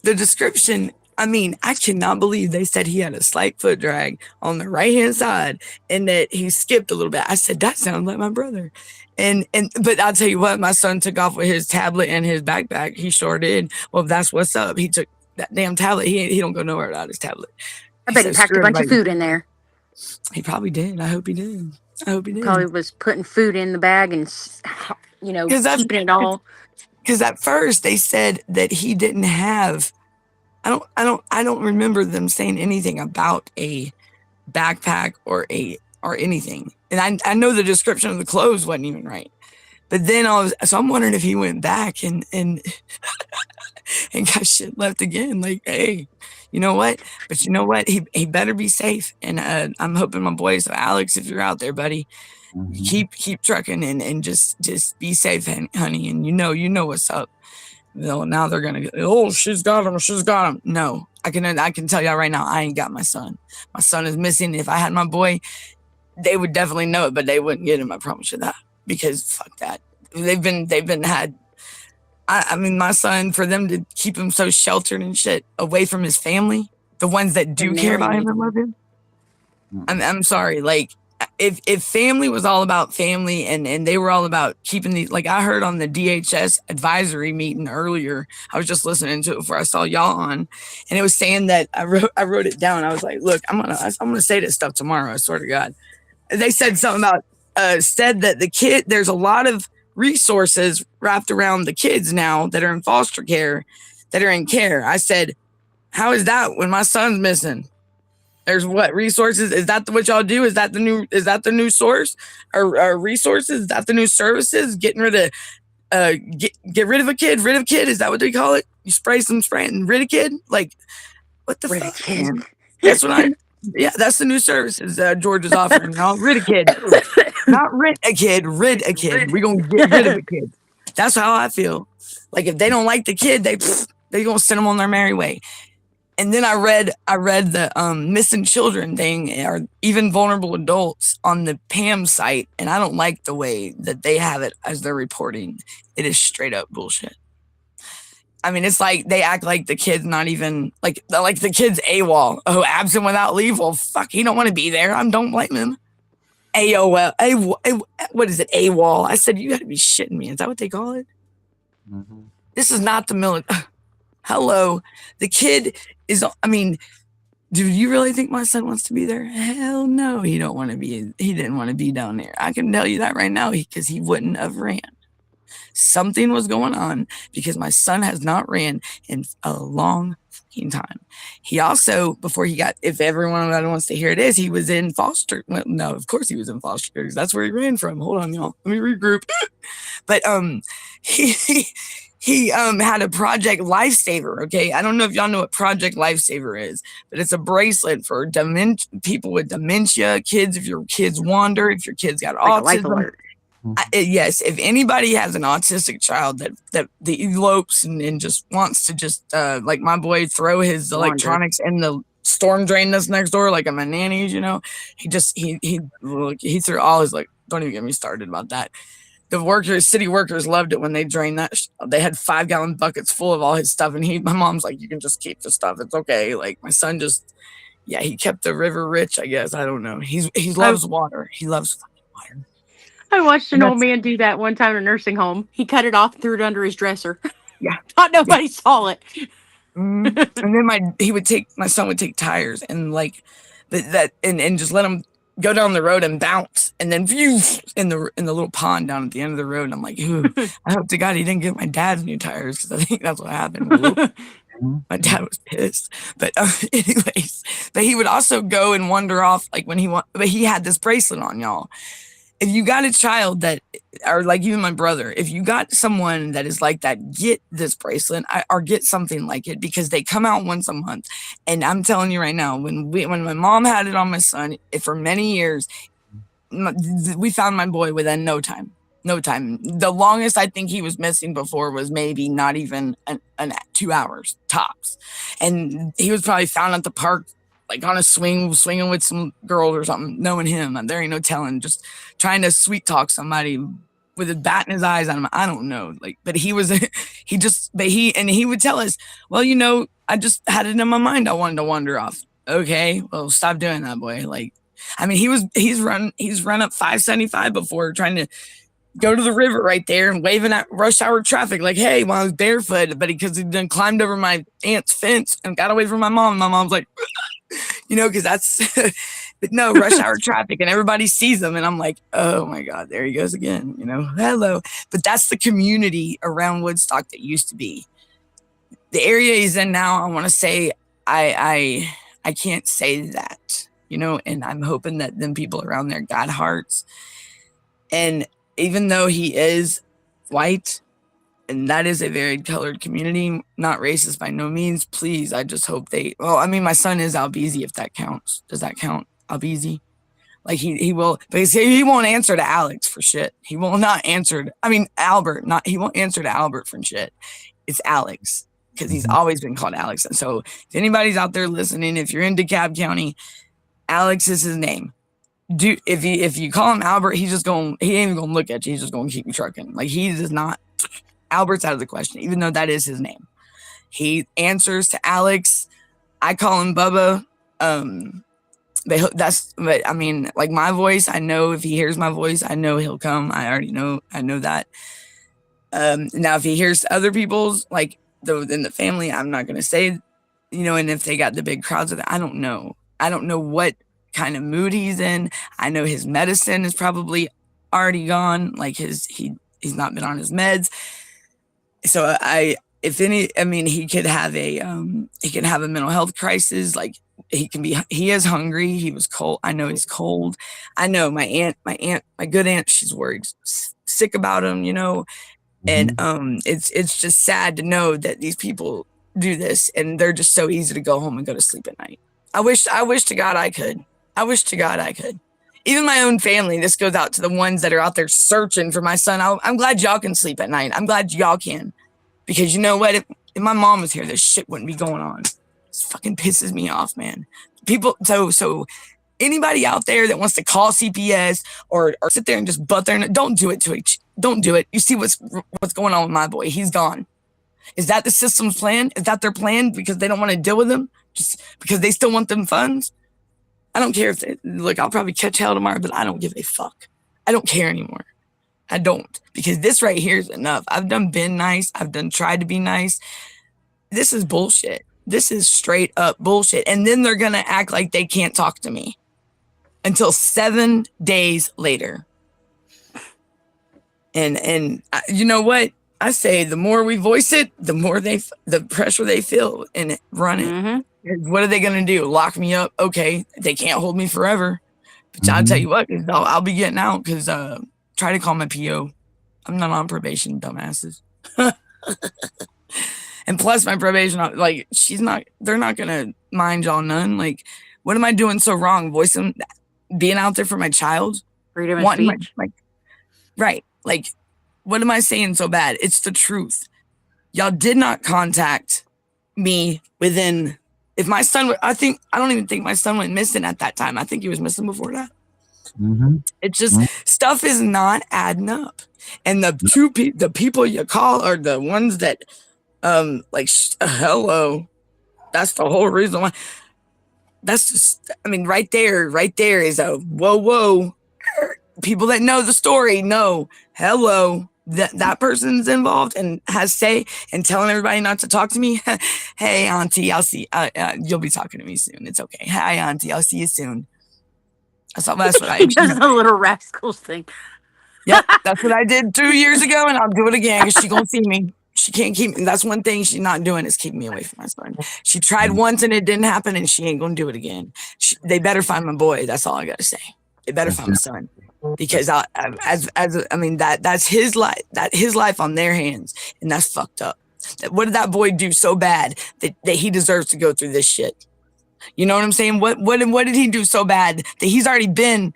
the description, I mean, I cannot believe they said he had a slight foot drag on the right-hand side and that he skipped a little bit. I said, that sounds like my brother. But I'll tell you what, my son took off with his tablet and his backpack. He sure did. Well, that's what's up. He took that damn tablet. He don't go nowhere without his tablet. I bet he packed a bunch of food in there. He probably did. I hope he did. Probably was putting food in the bag and, you know, keeping it all. Because at first they said that he didn't have. I don't remember them saying anything about a backpack or anything. And I know the description of the clothes wasn't even right. But then so I'm wondering if he went back and got shit left again. Like, hey, you know what? But you know what? He better be safe. And I'm hoping my boys, so Alex, if you're out there, buddy, keep trucking and just be safe, honey. And you know what's up. Now they're gonna get, oh, she's got him. No, I can tell y'all right now, I ain't got my son. My son is missing. If I had my boy, they would definitely know it, but they wouldn't get him. I promise you that. Because fuck that. They've been had. I mean, my son, for them to keep him so sheltered and shit away from his family, the ones that do care about him and love him. I'm sorry, like. If family was all about family and they were all about keeping these, like I heard on the DHS advisory meeting earlier, I was just listening to it before I saw y'all on, and it was saying that I wrote it down. I was like, look, I'm gonna say this stuff tomorrow. I swear to God. They said something about said that there's a lot of resources wrapped around the kids now that are in foster care, that are in care. I said, how is that when my son's missing? There's what resources? Is that what y'all do? Is that the new source or resources? Is that the new services? Getting rid of get rid of a kid, is that what they call it? You spray and rid a kid? Like what the fuck? Man? That's what that's the new services George is offering, y'all. Rid a kid. Not rent a kid, rid a kid. We're gonna get rid of a kid. That's how I feel. Like if they don't like the kid, they gonna send them on their merry way. And then I read the missing children thing, or even vulnerable adults on the PAM site, and I don't like the way that they have it as they're reporting. It is straight up bullshit. I mean, it's like they act like the kid's not even like the kid's AWOL. Oh, absent without leave. Well, fuck, he don't want to be there. I don't blame him. AOL. What is it? AWOL. I said, you got to be shitting me. Is that what they call it? This is not the military. Hello, the kid is. I mean, do you really think my son wants to be there? Hell no, he don't want to be. He didn't want to be down there. I can tell you that right now because he wouldn't have ran. Something was going on because my son has not ran in a long fucking time. He also, before he got, if everyone wants to hear it is, he was in foster. Well, no, of course he was in foster because that's where he ran from. Hold on, y'all. Let me regroup. But he had a Project Lifesaver. Okay, I don't know if y'all know what Project Lifesaver is, but it's a bracelet for people with dementia, kids. If your kids wander, if your kids got like autism. Yes, if anybody has an autistic child that elopes and just wants to just like my boy throw his electronics in the storm drain that's next door like my nanny's, you know, he threw all his, like, don't even get me started about that. the city workers loved it when they drained that. They had 5-gallon buckets full of all his stuff. And my mom's like, you can just keep the stuff. It's okay. Like my son he kept the river rich, I guess. I don't know. He loves water. He loves fucking water. I watched an old man do that one time in a nursing home. He cut it off, threw it under his dresser. Yeah. Thought nobody saw it. And then my son would take tires and like and just let them go down the road and bounce, and then in the little pond down at the end of the road. And I'm like, I hope to God he didn't get my dad's new tires, because I think that's what happened. My dad was pissed. But anyways, but he would also go and wander off like when but he had this bracelet on, y'all. If you got a child that, or like you and my brother, if you got someone that is like that, get this bracelet or get something like it, because they come out once a month. And I'm telling you right now, when my mom had it on my son for many years, we found my boy within no time. The longest I think he was missing before was maybe not even 2 hours tops. And he was probably found at the park, like on a swinging with some girls or something. Knowing him, there ain't no telling. Just trying to sweet talk somebody with a bat in his eyes. I don't know. Like, but he would tell us, well, I just had it in my mind. I wanted to wander off. Okay, well, stop doing that, boy. Like, I mean, he's run up 575 before, trying to go to the river right there and waving at rush hour traffic like, hey, while I was barefoot, but because he then climbed over my aunt's fence and got away from my mom. And my mom's like, because that's, but no, rush hour traffic and everybody sees them. And I'm like, oh my God, there he goes again, hello. But that's the community around Woodstock that used to be. The area he's in now, I want to say, I can't say that, and I'm hoping that them people around there got hearts. And even though he is white, and that is a very colored community, not racist by no means, please, I just hope my son is Albizi, if that counts. Does that count? Albizi? Like he will, but he won't answer to Alex for shit. He will not answer Albert, he won't answer to Albert for shit. It's Alex, because he's always been called Alex. And so if anybody's out there listening, if you're in DeKalb County, Alex is his name. If you call him Albert, he ain't even gonna look at you. He's just gonna keep you trucking. Like, he does not. Albert's out of the question, even though that is his name. He answers to Alex. I call him Bubba. But I mean, like, my voice, I know if he hears my voice, I know he'll come. I already know. I know that. Now if he hears other people's, like, in the family, I'm not gonna say, and if they got the big crowds of that, I don't know. I don't know what kind of mood he's in. I know his medicine is probably already gone. Like, he's not been on his meds. So he could have a mental health crisis. Like, he is hungry. He was cold. I know he's cold. I know my good aunt, she's worried sick about him, and it's just sad to know that these people do this, and they're just so easy to go home and go to sleep at night. I wish to God I could. Even my own family, this goes out to the ones that are out there searching for my son. I'm glad y'all can sleep at night. I'm glad y'all can. Because you know what? If my mom was here, this shit wouldn't be going on. This fucking pisses me off, man. People, so anybody out there that wants to call CPS or sit there and just butt their, don't do it don't do it. You see what's going on with my boy. He's gone. Is that the system's plan? Is that their plan because they don't want to deal with him? Just because they still want them funds? I don't care I'll probably catch hell tomorrow, but I don't give a fuck. I don't care anymore. I don't, because this right here is enough. I've been nice. I've tried to be nice. This is bullshit. This is straight up bullshit. And then they're going to act like they can't talk to me until 7 days later. And you know what? I say the more we voice it, the more the pressure they feel and run it. Mm-hmm. What are they going to do? Lock me up? Okay. They can't hold me forever. But I'll tell you what, I'll be getting out because try to call my PO. I'm not on probation, dumbasses. And plus my probation, like, they're not going to mind y'all none. Like, what am I doing so wrong? Being out there for my child? Freedom of speech. Right. Like, what am I saying so bad? It's the truth. Y'all did not contact me within, if my son, I don't even think my son went missing at that time. I think he was missing before that. Mm-hmm. It's just, stuff is not adding up. And the people you call are the ones that, hello. That's the whole reason why. That's just, I mean, right there is a whoa. People that know the story know, hello, that person's involved and has say and telling everybody not to talk to me. Hey, auntie, I'll see. You'll be talking to me soon. It's okay. Hi, auntie, I'll see you soon. That's what I. He does the Little Rascals thing. Yep, that's what I did 2 years ago, and I'll do it again because she gonna see me. She can't keep me. That's one thing she's not doing is keeping me away from my son. She tried once and it didn't happen, and she ain't gonna do it again. They better find my boy. That's all I gotta say. They better find my son because that's his life. His life on their hands, and that's fucked up. What did that boy do so bad that he deserves to go through this shit? You know what I'm saying? What did he do so bad that he's already been?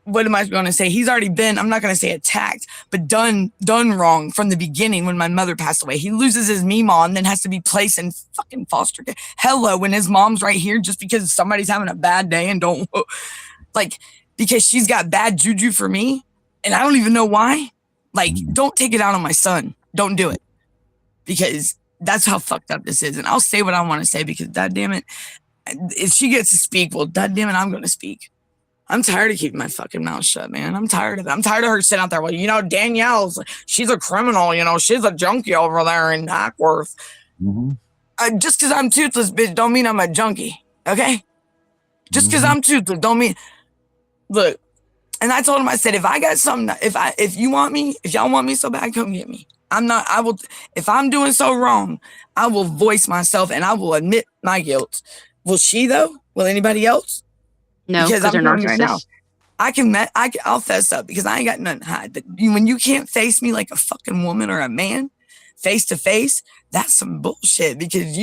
What am I going to say? He's already been, I'm not going to say attacked, but done wrong from the beginning when my mother passed away. He loses his Meemaw and then has to be placed in fucking foster care. Hello, when his mom's right here just because somebody's having a bad day and because she's got bad juju for me and I don't even know why. Don't take it out on my son. Don't do it. Because that's how fucked up this is. And I'll say what I want to say because God damn it, if she gets to speak, well, God damn it, I'm going to speak. I'm tired of keeping my fucking mouth shut, man. I'm tired of it. I'm tired of her sitting out there. Well, Danielle's, she's a criminal, she's a junkie over there in Hackworth. Mm-hmm. Just because I'm toothless, bitch, don't mean I'm a junkie, okay? Just because I'm toothless, don't mean, look, and I told him, I said, if I got something, if y'all want me so bad, come get me. If I'm doing so wrong, I will voice myself and I will admit my guilt. Will she though? Will anybody else? No, because they're narcissists. Right now, I'll fess up because I ain't got nothing to hide. But when you can't face me like a fucking woman or a man, face to face, that's some bullshit. Because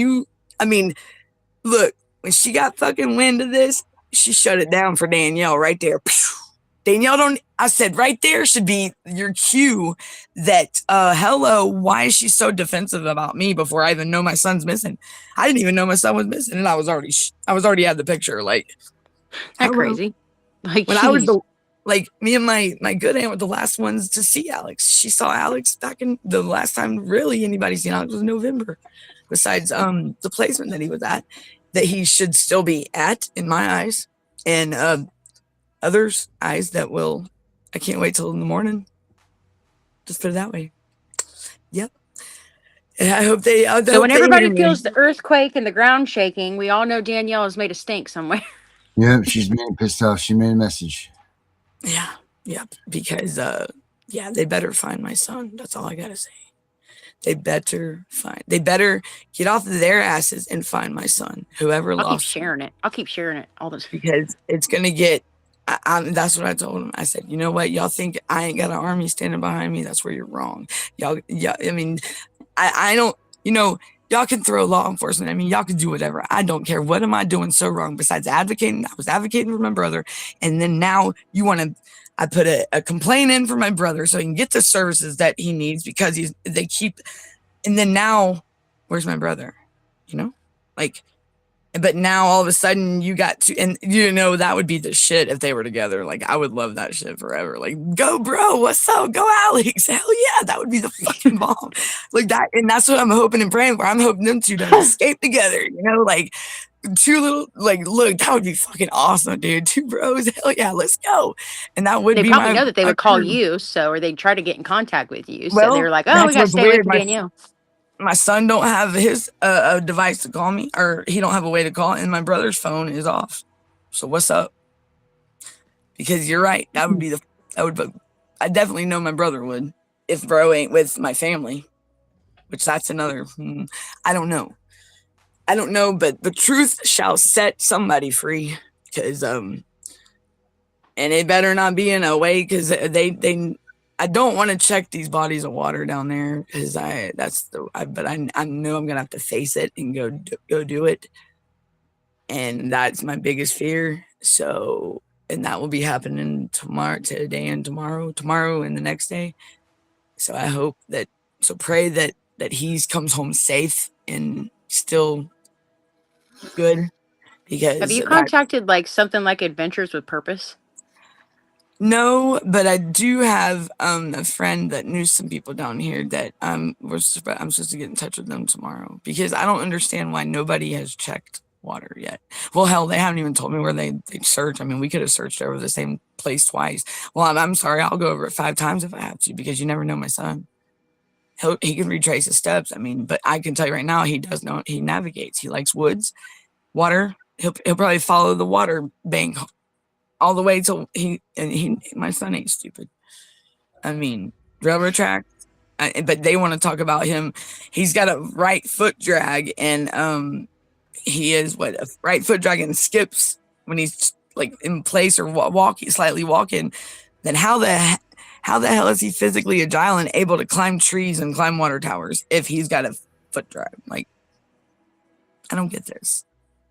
look, when she got fucking wind of this, she shut it down for Danielle right there. Danielle I said right there should be your cue that, hello, why is she so defensive about me before I even know my son's missing? I didn't even know my son was missing and I was already at the picture. That crazy. When I was me and my good aunt were the last ones to see Alex. She saw Alex back in the last time really anybody seen Alex was November. Besides the placement that he was at, that he should still be at in my eyes and others' eyes I can't wait till in the morning. Just put it that way. Yep. And I hope they. So when everybody feels the earthquake and the ground shaking, we all know Danielle has made a stink somewhere. Yeah, she's being pissed off. She made a message. Yeah, because they better find my son. That's all I gotta say. They better get off of their asses and find my son. Whoever lost. I'll keep sharing it all this because it's gonna get. That's what I told him. I said, you know what? Y'all think I ain't got an army standing behind me? That's where you're wrong. I don't. Y'all can throw law enforcement. Y'all can do whatever. I don't care. What am I doing so wrong besides advocating? I was advocating for my brother. And then now you want to, I put a complaint in for my brother so he can get the services that he needs because and then now, where's my brother? But now all of a sudden you got to, and that would be the shit if they were together. I would love that shit forever. Go bro, what's up? Go Alex. Hell yeah, that would be the fucking bomb. That. And that's what I'm hoping and praying for. I'm hoping them two to escape together, two little, look, that would be fucking awesome, dude. Two bros. Hell yeah, let's go. And that would they be probably know that they would call you, or they'd try to get in contact with you. So Well, they were like, oh, we got to stay away from Danielle. My son don't have his a device to call me, or he don't have a way to call, and my brother's phone is off. So what's up? Because you're right. I definitely know my brother would if bro ain't with my family, which that's another. I don't know, but the truth shall set somebody free. Because and it better not be in a way because they. I don't want to check these bodies of water down there because I know I'm gonna have to face it and go do it, and that's my biggest fear. So, and that will be happening today and tomorrow and the next day. So I hope pray that he comes home safe and still good. Because have you contacted something like Adventures with Purpose? No, but I do have a friend that knew some people down here that I'm supposed to get in touch with them tomorrow, because I don't understand why nobody has checked water yet. Well, hell, they haven't even told me where they search. I mean, we could have searched over the same place twice. Well, I'm sorry, I'll go over it 5 times if I have to, because you never know my son. He can retrace his steps. I mean, but I can tell you right now, he does know. He navigates. He likes woods, water. He'll probably follow the water bank all the way till my son ain't stupid. I mean, railroad track. But they want to talk about him. He's got a right foot drag, and he is a right foot drag and skips when he's like in place or slightly walking. Then how the hell is he physically agile and able to climb trees and climb water towers if he's got a foot drag? Like, I don't get this.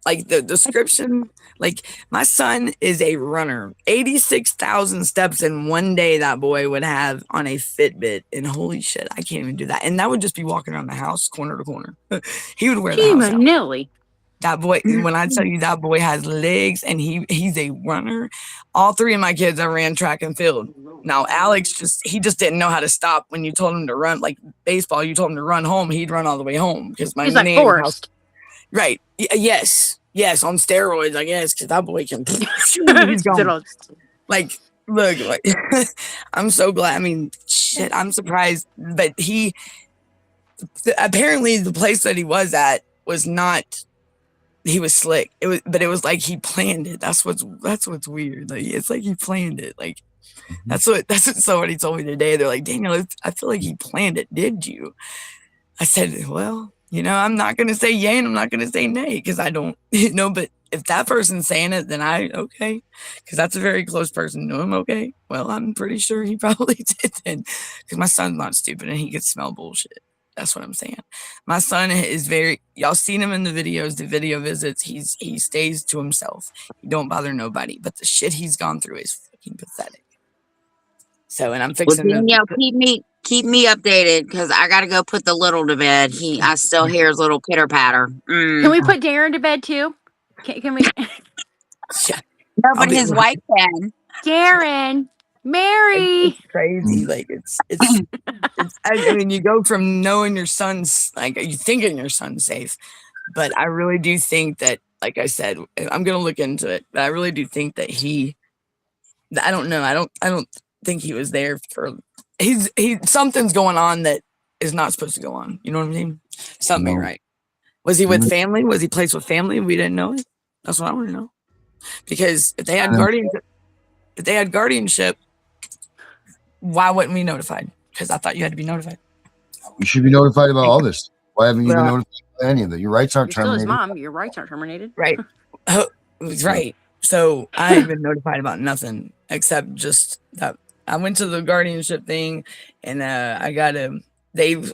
Like, the description, like, my son is a runner. 86,000 steps in one day that boy would have on a Fitbit. And holy shit, I can't even do that. And that would just be walking around the house, corner to corner. He would wear the house out. Nelly. That boy, when I tell you that boy has legs and he's a runner, all 3 of my kids I ran track and field. Now, Alex just didn't know how to stop when you told him to run. Like baseball, you told him to run home, he'd run all the way home. Because he's like Forrest. Right. Yes, on steroids, I guess, because that boy can. He's gone. Like, look, like, I'm so glad. I mean, shit, I'm surprised. But apparently the place that he was at was not. He was slick. But it was like he planned it. That's what's weird. Like, it's like he planned it. Like, that's what somebody told me today. They're like, Daniel, I feel like he planned it. Did you? I said, well, I'm not going to say yay and I'm not going to say nay, because I don't, but if that person's saying it, then okay. Because that's a very close person to him. Okay. Well, I'm pretty sure he probably did then, because my son's not stupid and he can smell bullshit. That's what I'm saying. My son is y'all seen him in the videos, the video visits. He stays to himself. He don't bother nobody, but the shit he's gone through is fucking pathetic. So, and I'm fixing Danielle, keep me updated, because I got to go put the little to bed. I still hear his little pitter patter. Can we put Darren to bed too? Can we? Yeah. No, but his wife can. Darren, Mary. It's crazy. Like it's I mean, you go from knowing your son's, like, you thinking your son's safe, but I really do think that, like I said, I'm gonna look into it, but I really do think that I don't know. I don't think he was there for. Something's going on that is not supposed to go on. You know what I mean? Something ain't right. Was he with family? Was he placed with family? We didn't know it. That's what I want to know. Because if they had guardianship, why wasn't we notified? Because I thought you had to be notified. You should be notified about all this. Why haven't you been notified about any of it? Your rights aren't You're terminated. still his mom. Your rights aren't terminated. Right. Right. So I haven't been notified about nothing except just that I went to the guardianship thing, and I got him. The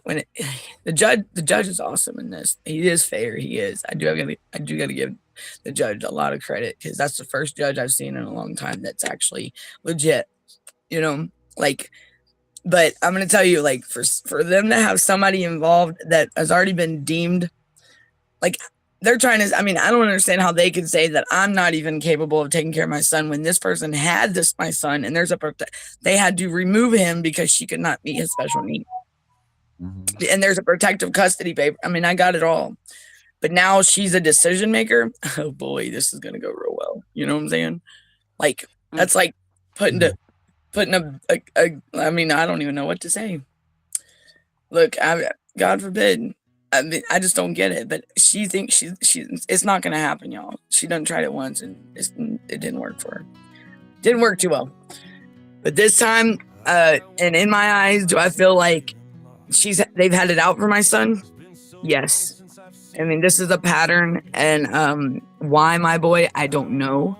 judge is awesome in this. He is fair. He is. I do got to give the judge a lot of credit, because that's the first judge I've seen in a long time that's actually legit. Like. But I'm gonna tell you, like, for them to have somebody involved that has already been deemed, like, they're trying to. I mean, I don't understand how they could say that I'm not even capable of taking care of my son when this person had my son, and they had to remove him because she could not meet his special need. Mm-hmm. And there's a protective custody paper. I mean, I got it all, but now she's a decision maker. Oh boy, this is gonna go real well. You know what I'm saying? Like, that's like putting I mean, I don't even know what to say. Look, God forbid. I mean, I just don't get it. But she thinks it's not going to happen, y'all. She done tried it once, and it didn't work for her. Didn't work too well. But this time, and in my eyes, do I feel like they've had it out for my son? Yes. I mean, this is a pattern, and why my boy, I don't know.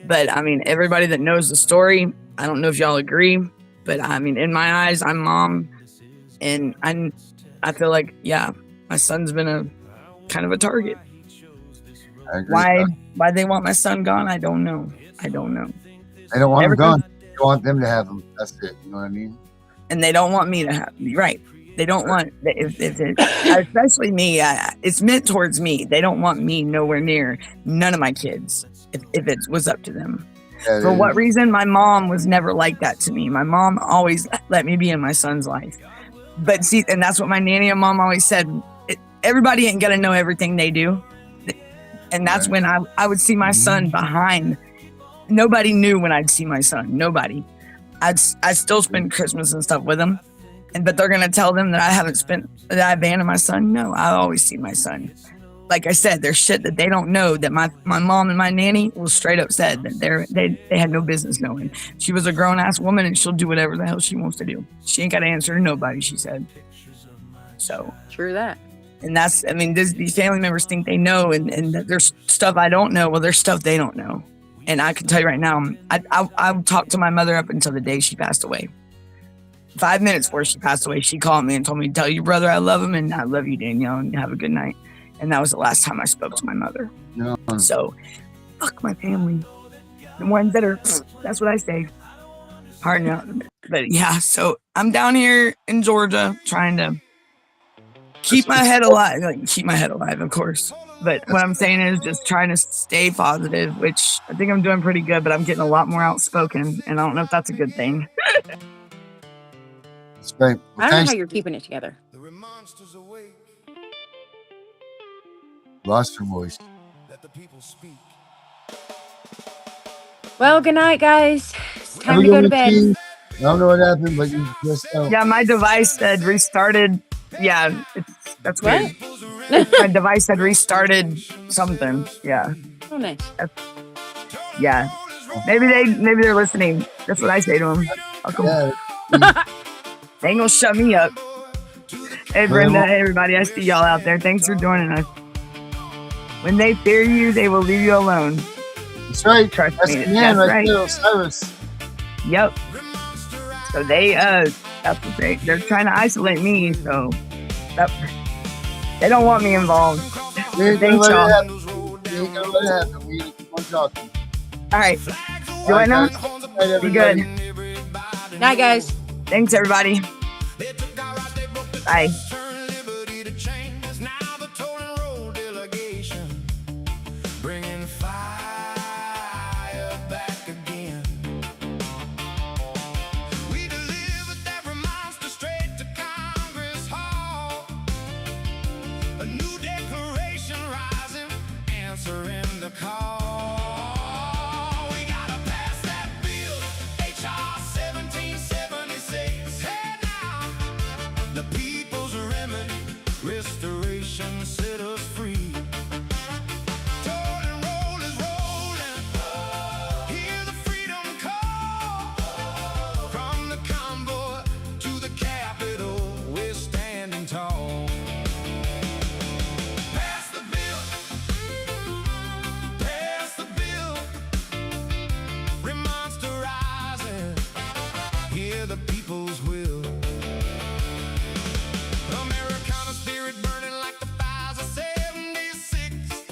But I mean, everybody that knows the story, I don't know if y'all agree, but I mean, in my eyes, I'm mom, and I feel like, yeah, my son's been a kind of a target. Why they want my son gone? I don't know. They don't want him gone. They want them to have him. That's it. You know what I mean? And they don't want me to have me. Right. They don't want, especially me. It's meant towards me. They don't want me nowhere near none of my kids if it was up to them. Yeah, For what reason? My mom was never like that to me. My mom always let me be in my son's life. But see, and that's what my nanny and mom always said. Everybody ain't gonna know everything they do. And that's when I would see my son behind. Nobody knew when I'd see my son. Nobody. I'd still spend Christmas and stuff with him. But they're gonna tell them that that I abandoned my son. No, I always see my son. Like I said, there's shit that they don't know that my mom and my nanny will straight up said that they had no business knowing. She was a grown ass woman and she'll do whatever the hell she wants to do. She ain't got to answer to nobody, she said. So True that. and that's, I mean, these family members think they know, and there's stuff I don't know. Well, there's stuff they don't know. And I can tell you right now, I talked to my mother up until the day she passed away. 5 minutes before she passed away, she called me and told me to tell your brother I love him and I love you, Danielle, and have a good night. And that was the last time I spoke to my mother. No. So, fuck my family. The ones that are, that's what I say. Hard out. But yeah, so I'm down here in Georgia trying to keep my head alive. Like, keep my head alive, of course. But what I'm saying is just trying to stay positive, which I think I'm doing pretty good, but I'm getting a lot more outspoken. And I don't know if that's a good thing. That's great. Well, I don't know thanks. how you're keeping it together. Lost her voice. Well, good night, guys. It's Have time a to go good to one, bed. Keith. I don't know what happened, but you just Yeah, my device had restarted. Yeah, that's weird. My device had restarted something. Yeah. Oh, nice. Yeah. Maybe they're listening. That's what I say to them. Yeah. They ain't gonna shut me up. Hey Brenda, hey everybody, I see y'all out there. Thanks for joining us. When they fear you, they will leave you alone. That's right. Trust That's me. the man That's right right. there, Cyrus. Yep. So that's what they're trying to isolate me, so they don't want me involved. We ain't gonna Thanks, let it y'all. happen. We ain't gonna let it happen. We need to keep on talking. All right. Do I know? Night, Be good. everybody. Night, guys. Thanks, everybody. Bye. Bringing fire back again. We delivered every monster straight to Congress Hall. A new declaration rising, answering the call. We gotta pass that bill, HR 1776. Hey now, the people's remedy, restoration set us free. The people's will. Americana spirit burning like the fires of 76.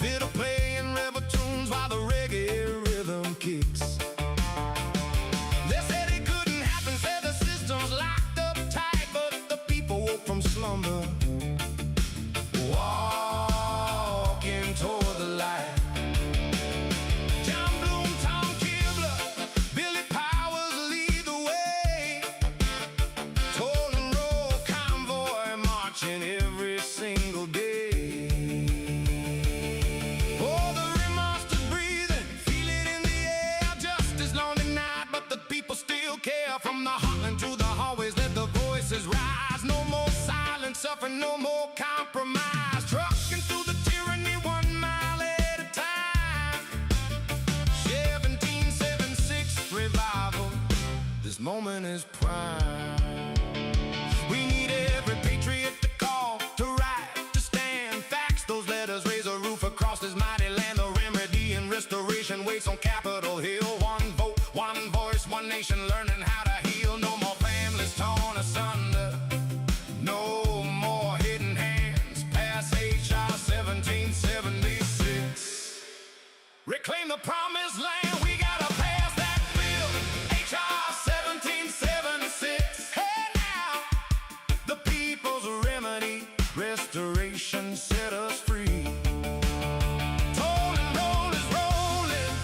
Fiddle playing rebel tunes while the reggae rhythm kicks. They said it couldn't happen, said the system's locked up tight, but the people woke from slumber, walking toward the light. Every single day. Oh, the monsters breathing, feel it in the air. Justice long denied, but the people still care. From the heartland to the hallways, let the voices rise. No more silence, suffering, no more compromise. Trucking through the tyranny 1 mile at a time. 1776 revival. This moment is prime. We need every patriot to call, to write, to stand. Facts, those letters raise a roof across this mighty land. The remedy and restoration waits on Capitol Hill. One vote, one voice, one nation, learning how to heal. No more families torn asunder. No more hidden hands. Pass HR 1776. Reclaim the promised land. We gotta pass that bill. HR 1776. Hey now. The people's remedy, restoration set us free. Toll and roll is rolling.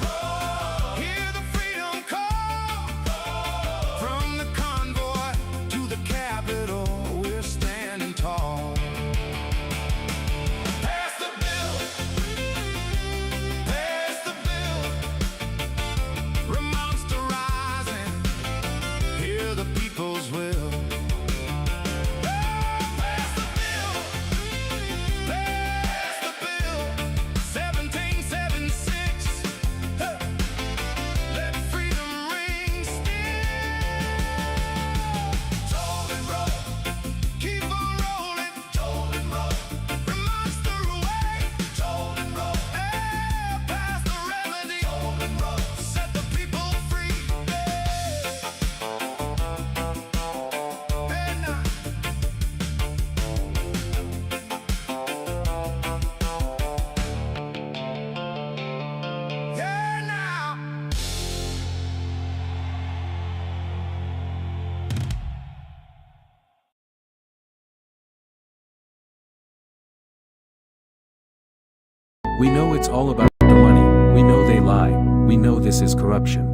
We know it's all about the money, we know they lie, we know this is corruption.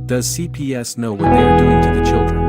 Does CPS know what they are doing to the children?